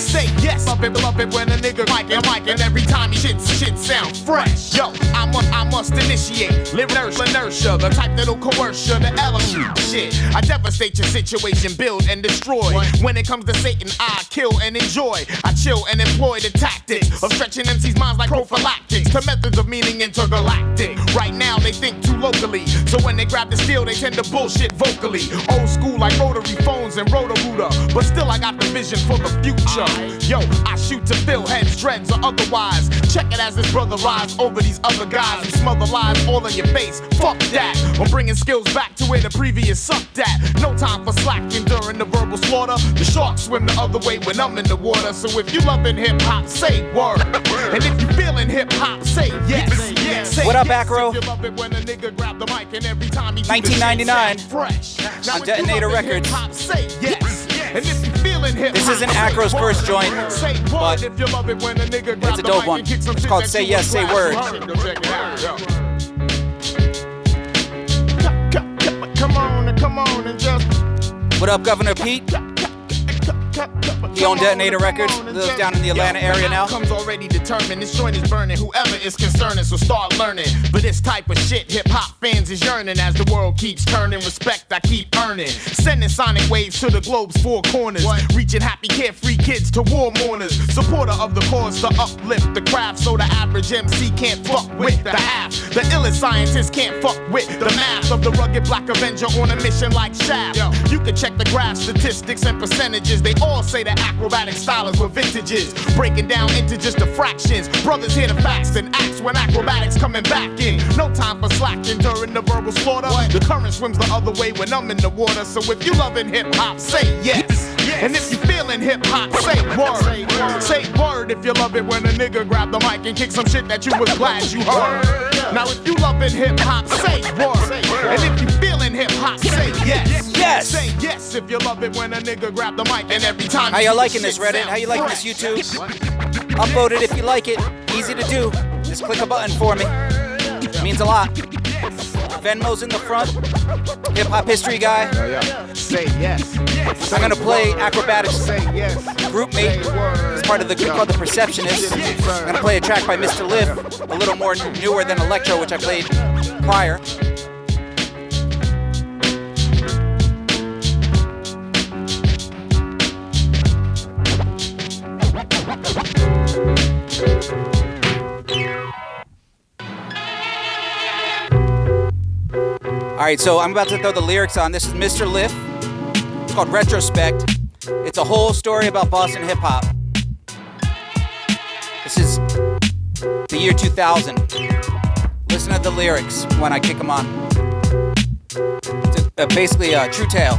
Say yes. Love it when a nigga mic and every time he shit sound fresh. Yo, I must initiate inertia, the type that'll coerce you, the element shit. I devastate your situation, build and destroy. When it comes to Satan, I kill and enjoy. I chill and employ the tactics of stretching MC's minds like prophylactics to methods of meaning intergalactic. Right now they think too locally, so when they grab the steel they tend to bullshit vocally. Old school like rotary phones and rotor-rooter, but still I got the vision for the future. Yo, I shoot to fill heads, dreads or otherwise. Check it as this brother rise over these other guys who smother lies all in your face. Fuck that, I'm bringing skills back to where the previous sucked at. No time for slacking during the verbal slaughter. The sharks swim the other way when I'm in the water. So if you loving hip hop, say word. And if you feeling hip hop, say yes. Say what up, yes. Akro? 1999 fresh. On Detonator Records. Say yes. And if you feeling hip this isn't Akro's first joint, but it's a dope one. It's called Say Yes, Say Word. Come on and just. What up, Governor Pete? He owned Detonator Records, lives down in the Atlanta area now. Outcome's already determined, this joint is burning, whoever is concerning, so start learning. For this type of shit, hip-hop fans is yearning as the world keeps turning. Respect I keep earning, sending sonic waves to the globe's four corners. Reaching happy, carefree kids to war mourners. Supporter of the cause to uplift the craft, so the average MC can't fuck with the half. The illest scientists can't fuck with the math of the rugged black avenger on a mission like Shaft. You can check the graph, statistics and percentages. They all say that acrobatic stylers were vintages, breaking down into just the fractions. Brothers hear the facts and acts when acrobatics coming back in. No time for slacking during the verbal slaughter. The current swims the other way when I'm in the water. So if you loving hip hop, say yes. And if you feeling hip hop, say word. Say word if you love it when a nigga grab the mic and kick some shit that you was glad you heard. Now if you loving hip hop, say word. And if you feeling hip hop, say yes. Yes. Say yes if you love it when a nigga grab the mic and every time. How you liking this, Reddit? How you liking this, YouTube? Upvote it if you like it. Easy to do. Just click a button for me. It means a lot. Venmo's in the front. Hip hop history guy. Say yes. I'm gonna play Acrobatics. Say yes. Group mate. It's part of the group called The Perceptionists. I'm gonna play a track by Mr. Liv, a little more newer than Elektro, which I played prior. Alright, so I'm about to throw the lyrics on. This is Mr. Liff. It's called Retrospect. It's a whole story about Boston hip-hop. This is the year 2000. Listen to the lyrics when I kick them on. It's basically a true tale.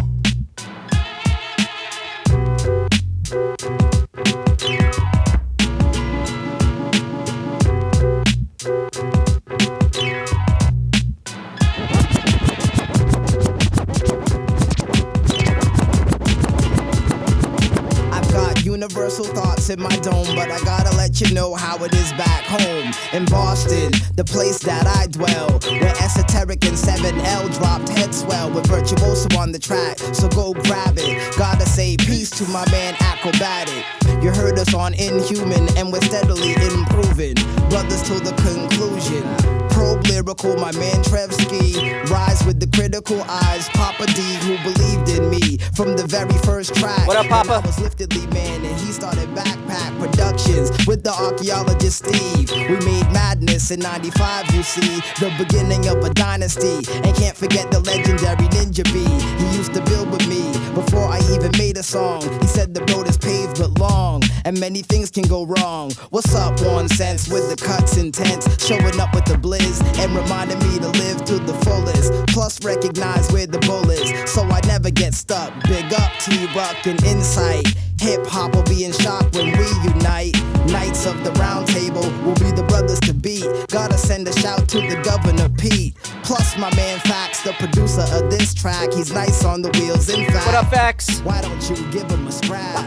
Universal thoughts in my dome, but I gotta let you know how it is back home in Boston, the place that I dwell, where Esoteric and 7L dropped head swell with Virtuoso on the track, so go grab it. Gotta say peace to my man Akrobatik. You heard us on Inhuman and we're steadily improving, brothers to the conclusion. Probe lyrical, my man Trevsky. Rise with the critical eyes, Papa D, who believed in me from the very first track. What up, Papa? I was liftedly man, and he started Backpack Productions with the archaeologist Steve. We made madness in 95, you see, the beginning of a dynasty. And can't forget the legendary Ninja B. He used to build with me before I even made a song. He said the road is paved but long, and many things can go wrong. What's up, One Sense, with the cuts intense, showing up with the blizz and reminding me to live to the fullest. Plus recognize where the bull is, so I never get stuck. Big up T-Rock and Insight. Hip-hop will be in shock when we unite. Knights of the round table will be the brothers to beat. Gotta send a shout to the Governor Pete. Plus my man Fax, the producer of this track. He's nice on the wheels, in fact. What up, Fax? Why don't you give him a scratch?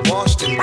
Boston.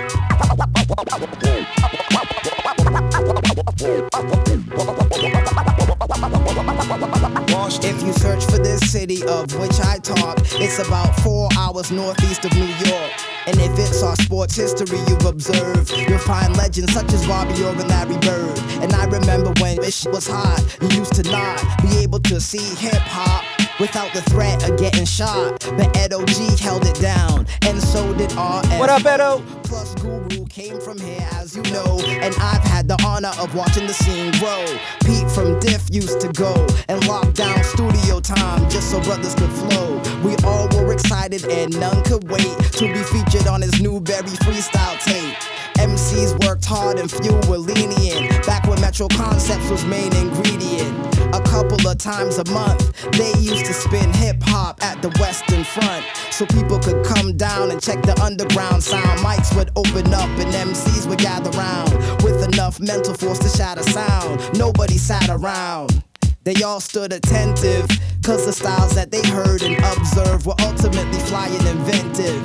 If you search for this city of which I talk, it's about 4 hours northeast of New York. And if it's our sports history you've observed, you'll find legends such as Bobby Orr and Larry Bird. And I remember when this shit was hot, you used to not be able to see hip-hop without the threat of getting shot. But EDO.G held it down, and so did RF. What up, Edo? Plus Guru came from here, as you know, and I've had the honor of watching the scene grow. Pete from Diff used to go and lock down studio time just so brothers could flow. We all were excited and none could wait to be featured on his Newberry freestyle tape. MCs worked hard and few were lenient, back when Metro Concepts was main ingredient. A couple of times a month, they used to spin hip-hop at the Western Front, so people could come down and check the underground sound. Mics would open up and MCs would gather round with enough mental force to shatter sound. Nobody sat around. They all stood attentive, cause the styles that they heard and observed were ultimately fly and inventive.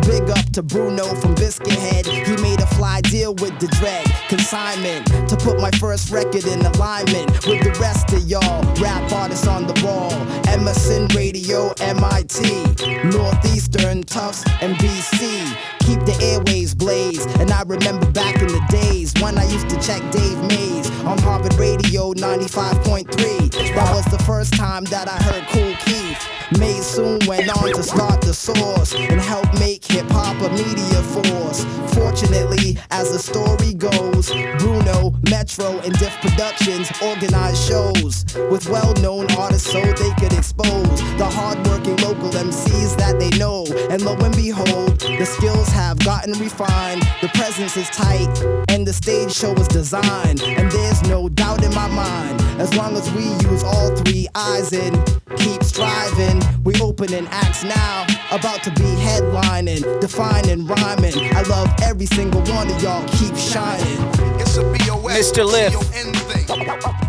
Big up to Bruno from Biscuit Head, he made a fly deal with the Dread consignment to put my first record in alignment with the rest of y'all rap artists on the wall. Emerson Radio, MIT, Northeastern, Tufts, and BC. Keep the airways blaze, and I remember back in the days when I used to check Dave Mays on Harvard Radio 95.3. That was the first time that I heard Cool Keith. Mays soon went on to start The Source and help make hip-hop a media force. Fortunately, as the story goes, Bruno, Metro, and Diff Productions organized shows with well-known artists so they could expose the hard-working local MCs that they know. And lo and behold, the skills have gotten refined, the presence is tight, and the stage show is designed. And there's no doubt in my mind, as long as we use all 3 eyes and keep striving, we opening acts now, about to be headlining, defining, rhyming. I love every single one of y'all, keep shining. It's a BOS, Mr. Lift,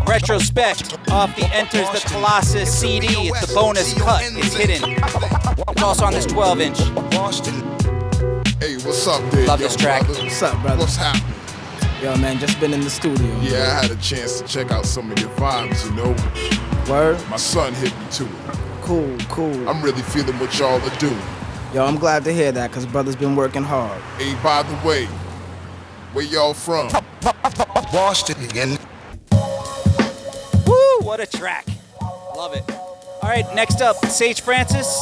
Retrospect, off the Enters the Colossus CD. It's the bonus cut, it's hidden. It's also on this 12-inch. Hey, what's up, dude? Love this track. Brother. What's up, brother? What's happening? Yo, man, just been in the studio. Yeah, I had a chance to check out some of your vibes, you know. Word? My son hit me to it. Cool. I'm really feeling what y'all are doing. Yo, I'm glad to hear that, cause brother's been working hard. Hey, by the way, where y'all from? Boston again. Woo, what a track. Love it. All right, next up, Sage Francis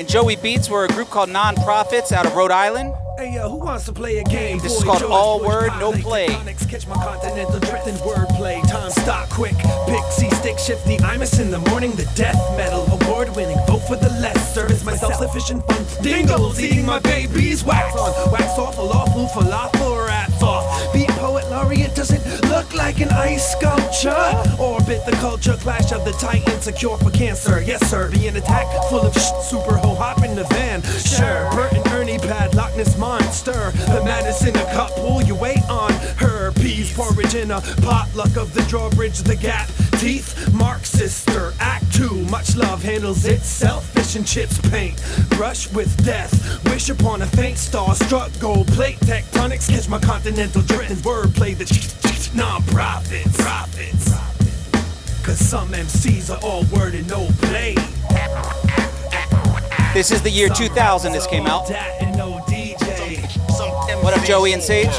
and Joey Beats were a group called Non-Profits out of Rhode Island. Hey yo, who wants to play a game? This is called All Word, No Play. Catch my continental drift and wordplay. Time stop quick. Pixie stick shifty. Imus in the morning. The death metal award winning. Vote for the less. Service my self-sufficient fun. Dingles eating my babies. Wax on, wax off. Falafel raps off. Beat poet laureate doesn't look like an ice sculpture. Orbit the culture. Clash of the titans. A cure for cancer. Yes sir. Be an attack full of super ho. Hop in the van. Sure. Bert and Ernie padlock this monster. The madness in a cup, pull your weight on her. Peas porridge in a potluck of the drawbridge, the gap. Teeth, Mark sister, act 2. Much love handles itself. Fish and chips paint. Brush with death. Wish upon a faint star. Struck gold plate. Tectonics catch my continental drift and wordplay. The non-profits. Cause some MCs are all word and no play. This is the year 2000 this came out. What up, Joey and Sage?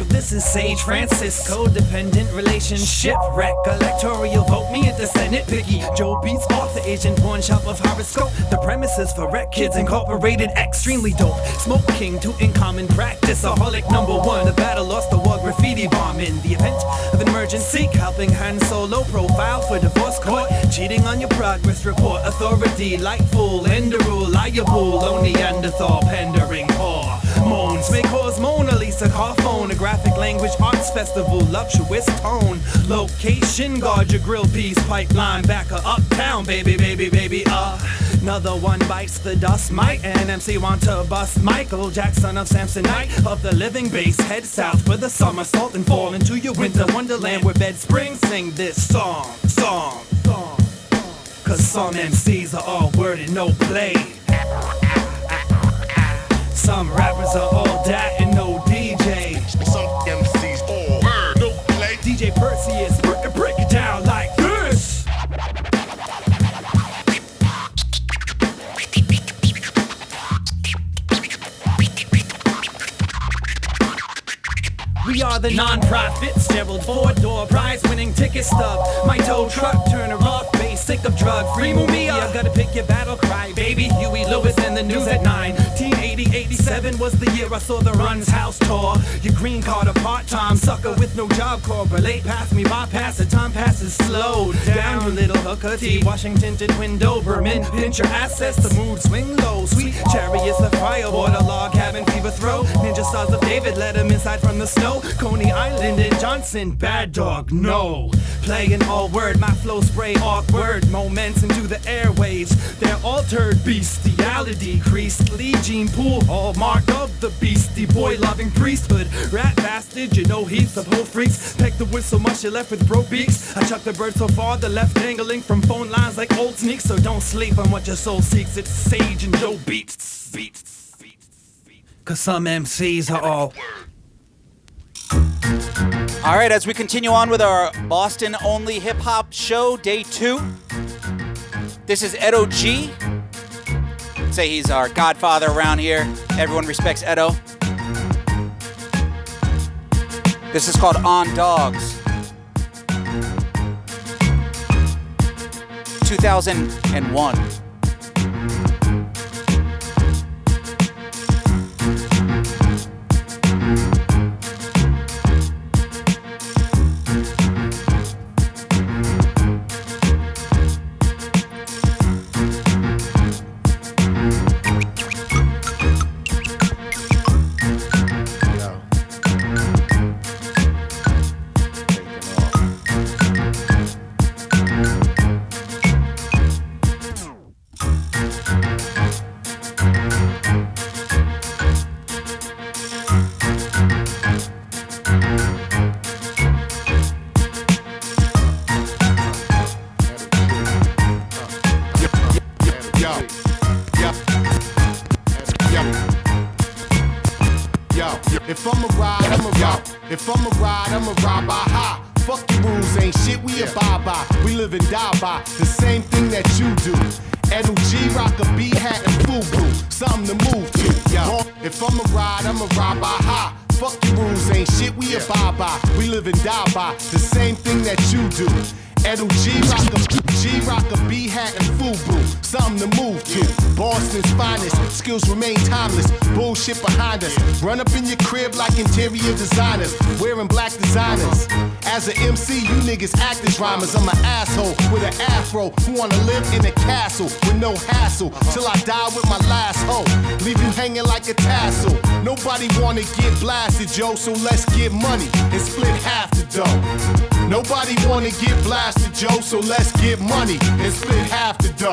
This is Sage Francis, codependent relationship wreck. Electoral vote me into Senate picky. Joe Beats author, agent, born shop of horoscope. The premises for Rec Kids Incorporated, extremely dope. Smoke king to in common practice. Aholic #1, the battle lost the war graffiti bomb in the event of an emergency. Helping Han Solo profile for divorce court. Cheating on your progress report. Authority, light full, end the rule, liable. Only Neanderthal pandering whore. Moans may cause Mona Lisa car phonographic language arts festival luxurious tone location guard your grill piece pipeline backer uptown baby another one bites the dust might and MC want to bust Michael Jackson of Samsonite of the living bass head south with a somersault and fall into your winter wonderland where bed springs sing this song cause some MCs are all word and no play. Some rappers are all dat and no DJ. Some MCs all word, no play. DJ Perseus, We are the non-profits, Gerald Ford door, prize-winning ticket stub. My tow truck, turner off, basic of drug-free Mumia. Gotta pick your battle cry, baby. Huey Lewis and the news at 9. 1980-87 was the year I saw the Run's house tour. Your green card a part-time sucker with no job corps. Relate past me, bypass it, time passes slow down. Your little hooker T, washing tinted window, Berman. Pinch your assets, the mood swing low. Sweet chariots of fire, water log cabin fever throw. Ninja stars of David, let him inside from the snow. Coney Island and Johnson, bad dog, no. Playing all word, my flow spray awkward moments into the airwaves. They're altered, bestiality creased. Lee Jean Poole, all mark of the beastie boy loving priesthood. Rat bastard, you know he's the whole freaks. Peck the wood so much you left with broke beaks. I chucked the bird so far, the left dangling from phone lines like old sneaks. So don't sleep on what your soul seeks. It's Sage and Joe beats. Cause some MCs are all. All right, as we continue on with our Boston-only hip-hop show, day 2. This is EDO.G. Say he's our godfather around here. Everyone respects Edo. This is called On Dogz. 2001. If I'ma ride, I'ma ride. If I'ma ride, I'ma ride by high. Fuck your rules, ain't shit we abide by. We live and die by the same thing that you do. EDO.G, rock a beat hat and FUBU, something to move to. If I'ma ride by high. Fuck your rules, ain't shit we abide by. We live and die by the same thing that you do. EDO.G, rock a beat hat and FUBU, something to move to. Boston's finest, skills remain timeless. Bullshit behind us. Run up in your crib like interior designers, wearing black designers. As an MC, you niggas act as rhymers. I'm an asshole with an afro who wanna live in a castle with no hassle till I die with my last hoe. Leave you hanging like a tassel. Nobody wanna get blasted, Joe, so let's get money and split half the dough. Nobody wanna get blasted, Joe, so let's get money and split half the dough.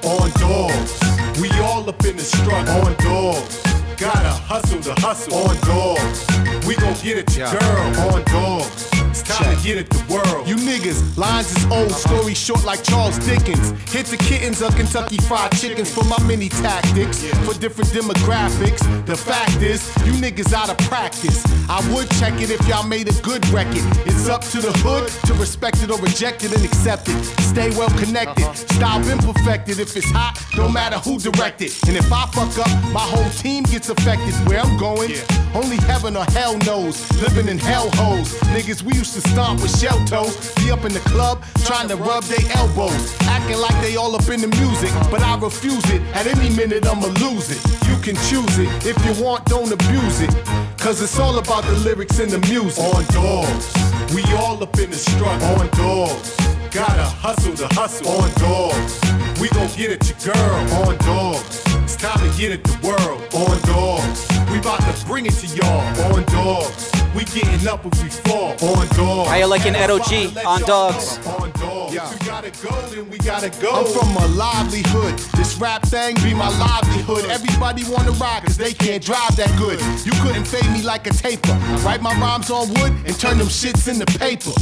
On Dogz, we all up in the struggle. On Dogz, gotta hustle to hustle. On Dogz, we gon' get it to girl. On Dogz, it's time to get it to world. You niggas, lines is old, story short like Charles Dickens. Hit the kittens of Kentucky Fried Chickens for my mini tactics. For different demographics, the fact is, you niggas out of practice. I would check it if y'all made a good record. It's up to the hood to respect it or reject it and accept it. Stay well connected, style been perfected. If it's hot, don't matter who directed. And if I fuck up, my whole team gets affected. Where I'm going, only heaven or hell knows. Living in hell holes. Niggas, we used to stomp with shell toes. Be up in the club, trying to rub their elbows. Acting like they all up in the music, but I refuse it. At any minute, I'ma lose it. You can choose it. If you want, don't abuse it. Cause it's all about the lyrics and the music. On Dogz, we all up in the struggle. On Dogz, gotta hustle to hustle. On Dogz, we gon' get it to girl. On Dogz, it's time to get it to world. On Dogz, we about to bring it to y'all. On Dogz, we getting up if we fall. On Dogz, how you liking EDO.G on Dogz? On Dogz, we gotta go, then we gotta go. I'm from a livelihood. This rap thing be my livelihood. Everybody wanna ride cause they can't drive that good. You couldn't fade me like a taper. Write my rhymes on wood and turn them shits into paper.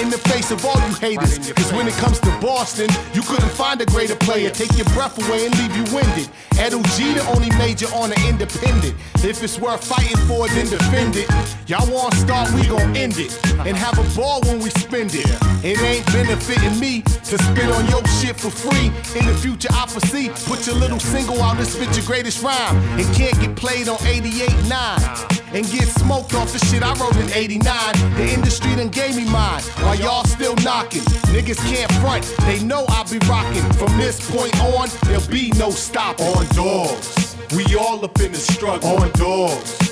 in the face of all you haters. Cause when it comes to Boston, you couldn't find a greater player. Take your breath away and leave you winded. EDO.G the only major on an independent. If it's worth fighting for, then defend it. Y'all want to start, we gon' end it. And have a ball when we spend it. It ain't benefiting me to spit on your shit for free. In the future, I foresee. Put your little single out and spit your greatest rhyme. And can't get played on 88.9. And get smoked off the shit I wrote in 89. The industry done gave me mine, while y'all still knocking. Niggas can't front, they know I be rocking. From this point on, there'll be no stopping. On Dogz, we all up in the struggle. On Dogz.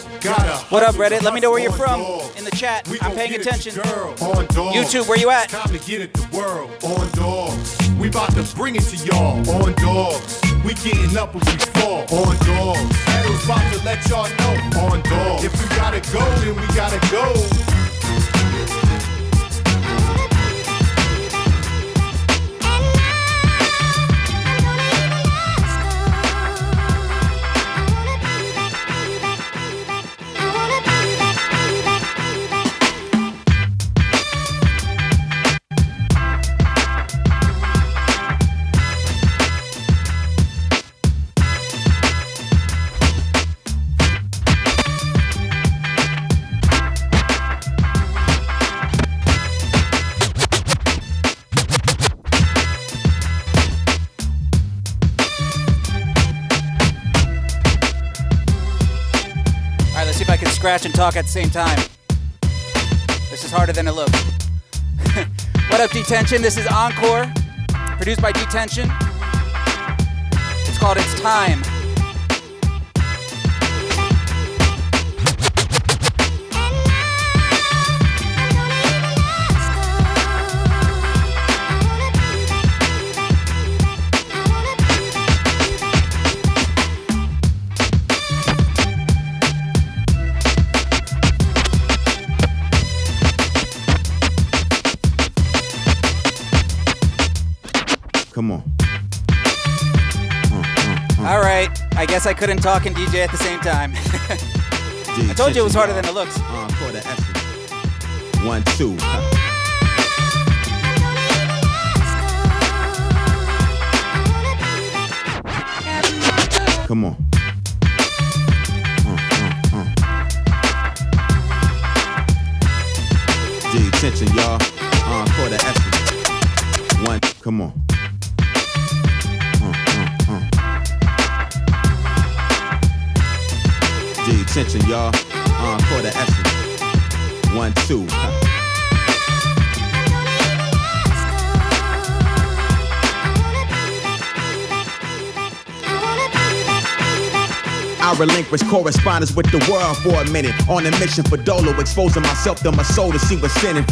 What up, Reddit? Let me know where you're from in the chat. I'm paying attention. On Dogz. YouTube, where you at? Time to get it the world. On Dogz. We about to bring it to y'all. On Dogz. We getting up when we fall. On Dogz. Edo's about to let y'all know. On Dogz. If we gotta go, then we gotta go. Scratch and talk at the same time. This is harder than it looks. What up, Detention? This is Encore, produced by Detention. It's called It's Time. Come on. All right. I guess I couldn't talk and DJ at the same time. I told you it was harder than it looks. Encore the essence. 1, 2. Come on. Attention, y'all. Encore the essence. 1. Come on. Attention, y'all. Encore the essence. 1, 2. I relinquish correspondence with the world for a minute. On a mission for Dolo, exposing myself to my soul to see what's sinning.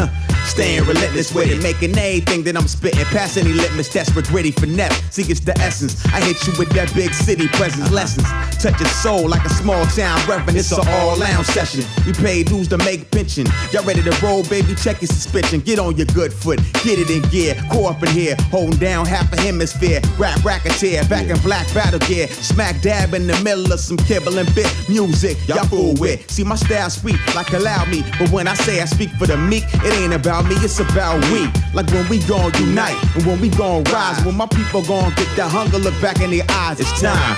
Staying relentless with it, making anything that I'm spitting. Past any litmus test for gritty finesse. See, it's the essence. I hit you with that big city presence lessons. Touch your soul like a small town reverend. It's an all-lounge session. We pay dues to make pension. Y'all ready to roll, baby? Check your suspension. Get on your good foot. Get it in gear. Core up in here. Holding down half a hemisphere. Rap racketeer. Back in black battle gear. Smack dab in the middle of some kibble and bit music. Y'all fool with. See, my style sweet like allow me. But when I say I speak for the meek, it ain't about me, it's about we. Like when we gon' unite and when we gon' rise. When my people gon' get that hunger look back in their eyes. It's time.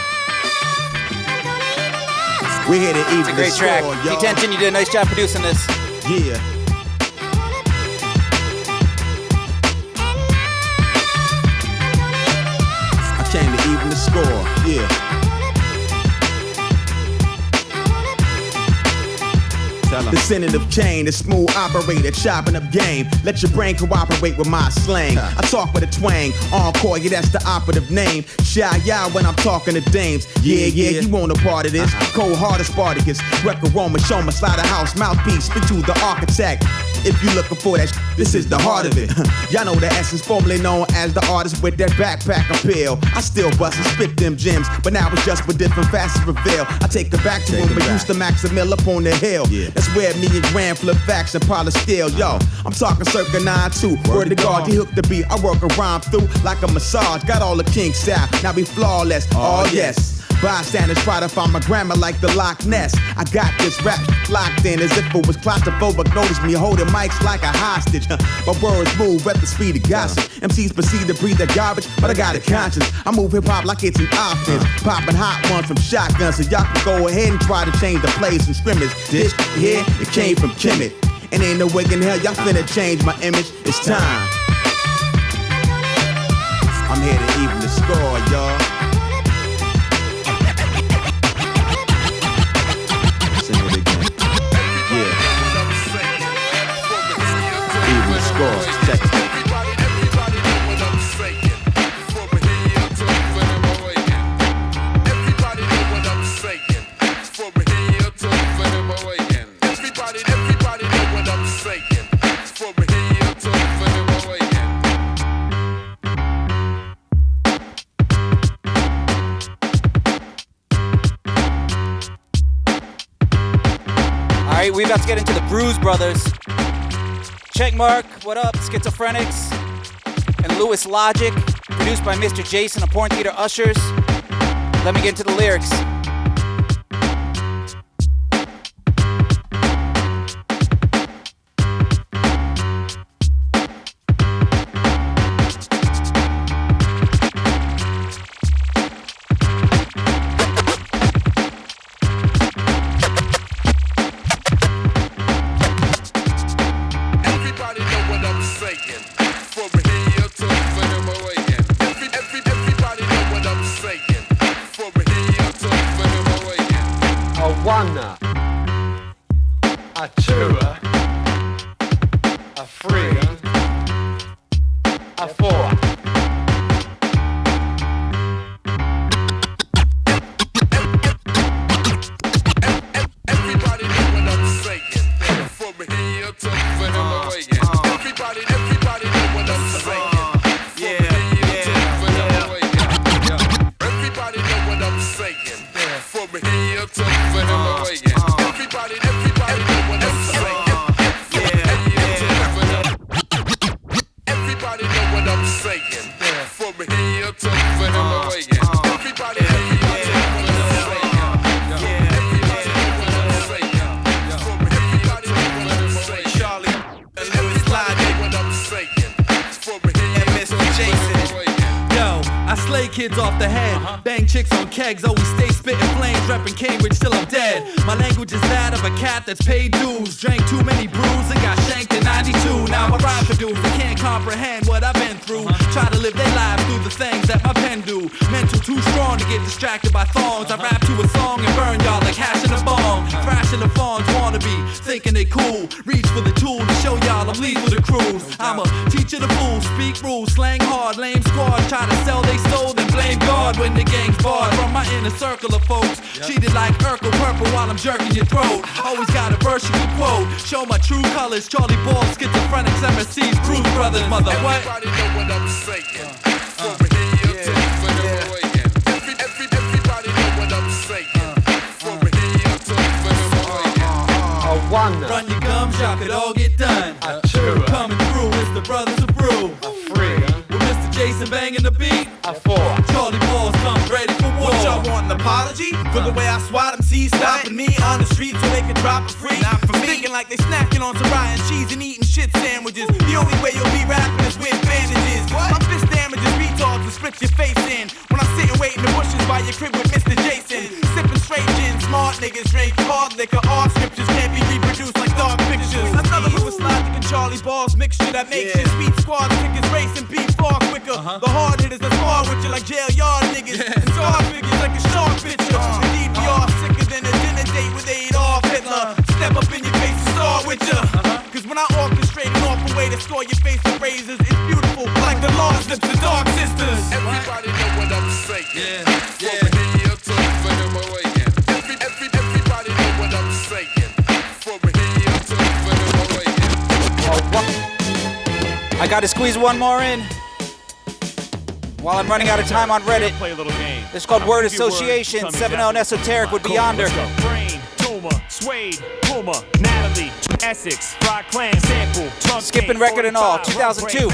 We're here to eat. It's a great track. Detention, you did a nice job producing this. Yeah. I came to even the score. Yeah. Descendant of Cain, a smooth operator, chopping up game. Let your brain cooperate with my slang. I talk with a twang. Encore, yeah, that's the operative name. Shy y'all when I'm talking to dames. Yeah, you want a part of this. Cold-hearted Spartacus. Greco-Roman, show my slaughterhouse mouthpiece. Speak to the architect. If you looking for that, this is the heart of it. Y'all know the essence, formerly known as the artist with that backpack appeal. I still bust and spit them gems, but now it's just with different facets reveal. I take it back to when we used to max a mill up on the hill. That's where me and Grand flip facts and polish steel. Yo, I'm talking circa 9-2. Word to God, he hooked the beat. I work a rhyme through like a massage. Got all the kinks out, now we flawless. Oh yes. Bystanders try to find my grammar like the Loch Ness. I got this rap locked in as if it was claustrophobic. Notice me holding mics like a hostage. My words move at the speed of gossip. MCs proceed to breathe that garbage, but I got a conscience. I move hip-hop like it's an offense. Popping hot ones from shotguns, so y'all can go ahead and try to change the plays and scrimmage. This here, it came from Kemet. And ain't no way in hell y'all finna change my image. It's time. I'm here to even the score, y'all. Sing it again. Yeah. Even the score. Check it. Alright, we about to get into the Brews brothers. Checkmark, what up? Schizophrenics and Lewis Logic, produced by Mr. Jason of Porn Theater Ushers. Let me get into the lyrics. Always stay spitting flames, repping Cambridge till I'm dead. My language is that of a cat that's paid dues. Drank too many brews and got shanked in 92. Now I rhyme for dudes that can't comprehend what I've been through. Try to live their lives through the things that my pen do. Mental too strong to get distracted by thongs. I rap to a song and burn y'all like hash in a bong. Thrashing the fawns wannabe, thinking they cool. Reach for the tool to show y'all I'm lethal to cruise. I'm a teacher to fools, speak rules, slang hard. Lame squad try to sell they soul, then blame God when the gang's barred. From my inner circle of folks, treated like Urkel purple while I'm jerking your throat. Always got a verse you can quote. Show my true colors, Charlie Ball, schizophrenics, MSCs, Bruce Brothers, mother what? Everybody know what I'm saying. From here to everybody know what I'm saying. From here to Run your gums, y'all could all get done. Coming through, it's the brothers of Brew. With Mr. Jason banging the beat. Charlie Balls comes ready for war. What y'all want, an apology? For the way I swat them, see stopping me on the street so they can drop it free. Not for me. Thinking like they snacking on some Ryan cheese and eating shit sandwiches. The only way you'll be rapping is with bandages. My fist damages retards to split your face in. When I sit and wait in the bushes by your crib with Mr. Jason. Sipping straight gin, smart niggas drink hard liquor. Art scriptures can't be reproduced like dark pictures. Another Lewis Logic and Charlie Balls mixture that makes your sweet squad tickets race and beat far quicker. The hard hitters that spar with you like jail yard niggas. And star figures like a shark picture. And DPR sicker than a dinner date with Adolf Hitler. Step up in your face and start with ya. Cause when I orchestrate an awful way to score your face with razors, it's beautiful like the Lost Lips of Dark Sisters. everybody know what I'm saying. From here to everybody know what I'm saying. From here to I gotta squeeze one more in while I'm running out of time on Reddit. Play a little game. This is called Word Association. 7-0 and Esoteric with Beyonder. Brain, Tuma, Suede, Puma, Natalie, Essex, Rock Clan, Sample, Skipping record and all. 2002.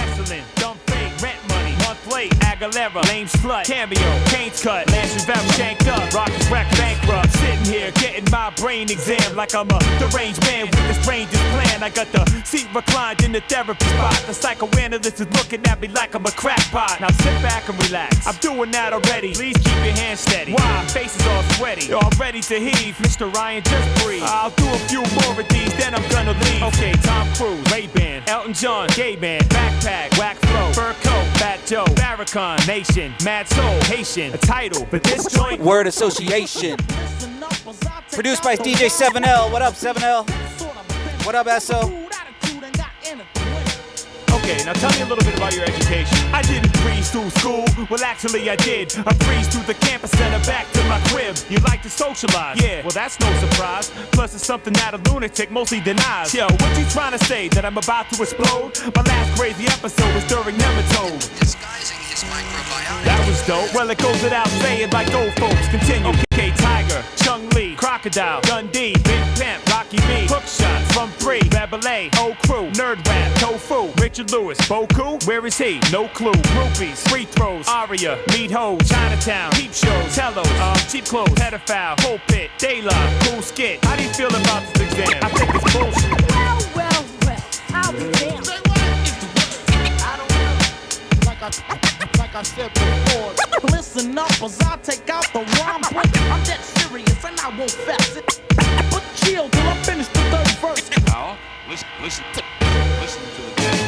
Dumb fake, rent money, month Flake, Aguilera, lame slut, cameo, Kane's cut, Lance Rivera shanked up, Rockets wreck bankrupt, sitting here getting my brain exam like I'm a deranged man with the strangest plan. I got the seat reclined in the therapy spot. The psychoanalyst is looking at me like I'm a crackpot. Now sit back and relax. I'm doing that already. Please keep your hands steady. Why? Face is all sweaty. Yo, I'm ready to heave. Mr. Ryan, just breathe. I'll do a few more of these, then I'm gonna leave. Okay, Tom Cruise, Ray-Ban, Elton John, Gay Man, Backpack, Whack Flow, Fur Coat, Fat Joe, Farrakhan, Nation, Mad Soul, Haitian, a title, but this joint. Word Association. Produced by DJ 7L. What up, 7L? What up, Eso? Okay, now tell me a little bit about your education. I didn't breeze through school. Well, actually, I did. I breezed through the campus center back to my crib. You like to socialize? Yeah, well, that's no surprise. Plus, it's something that a lunatic mostly denies. Yo, what you trying to say? That I'm about to explode? My last crazy episode was during nematode. Disguising his microbiome. That was dope. Well, it goes without saying, like old folks. Continue. Okay, Tiger, Chung Lee, Crocodile, Dundee, Big Pimp, Rocky B, Hook Shots, From 3, Babalay, Old Crew, Nerd Rap, Tofu, Richard Lewis, Boku, where is he? No clue. Groupies, free throws, Aria, Meat Hoes, Chinatown, Peep Shows, Hellos, Cheap Clothes, Pedophile, Pulpit, Daylight, Cool Skit. How do you feel about this exam? I think it's bullshit. Well, I'll be damned. Like I said before, listen up as I take out the rhyme book. I'm dead serious and I won't fess it. But chill till I finish the third verse. Oh, listen to the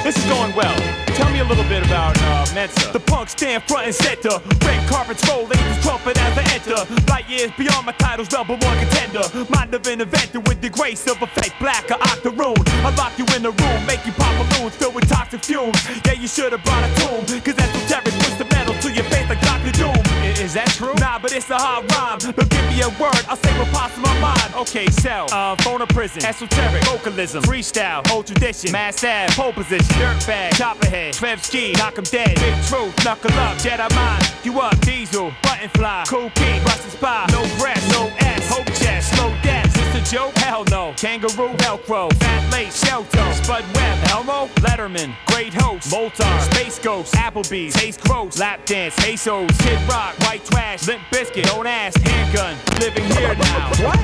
This is going well. Tell me a little bit about Mensa. The punks stand front and center. Red carpets roll, angels trumpet as I enter. Light years beyond my title's #1 contender. Mind of an inventor with the grace of a fake black or octoroon. I lock you in the room, make you pop balloons filled with toxic fumes. Yeah, you should have brought a tomb, cause Esoteric puts the metal to your face like Dr. Doom. Is that true? Nah, but it's a hot rhyme. Don't give me a word, I'll say what pops in my mind. Okay, cell, phone or prison, Esoteric, vocalism, freestyle, old tradition, mass ab, pole position, dirtbag, chopperhead, Trevski, knock 'em dead, big truth, knuckle up, Jedi mind, you up, Diesel, button fly, cool key, Russian spy, no breast, no S, hope chest, slow dash, is this a joke? Hell no, kangaroo, Velcro, fat lace, shell toe, Spud Webb, Elmo, Letterman, great host, Moltar, Space Ghost, Applebee's, Taste Gross, Lap Dance, Pesos, Kid Rock, White Trash, Limp Biscuit, Don't Ask, Handgun, living here now. What?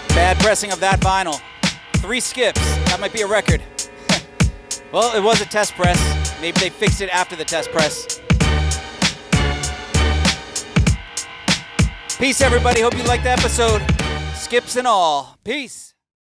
Bad pressing of that vinyl. 3 skips. That might be a record. Well, it was a test press. Maybe they fixed it after the test press. Peace, everybody. Hope you liked the episode. Skips and all. Peace.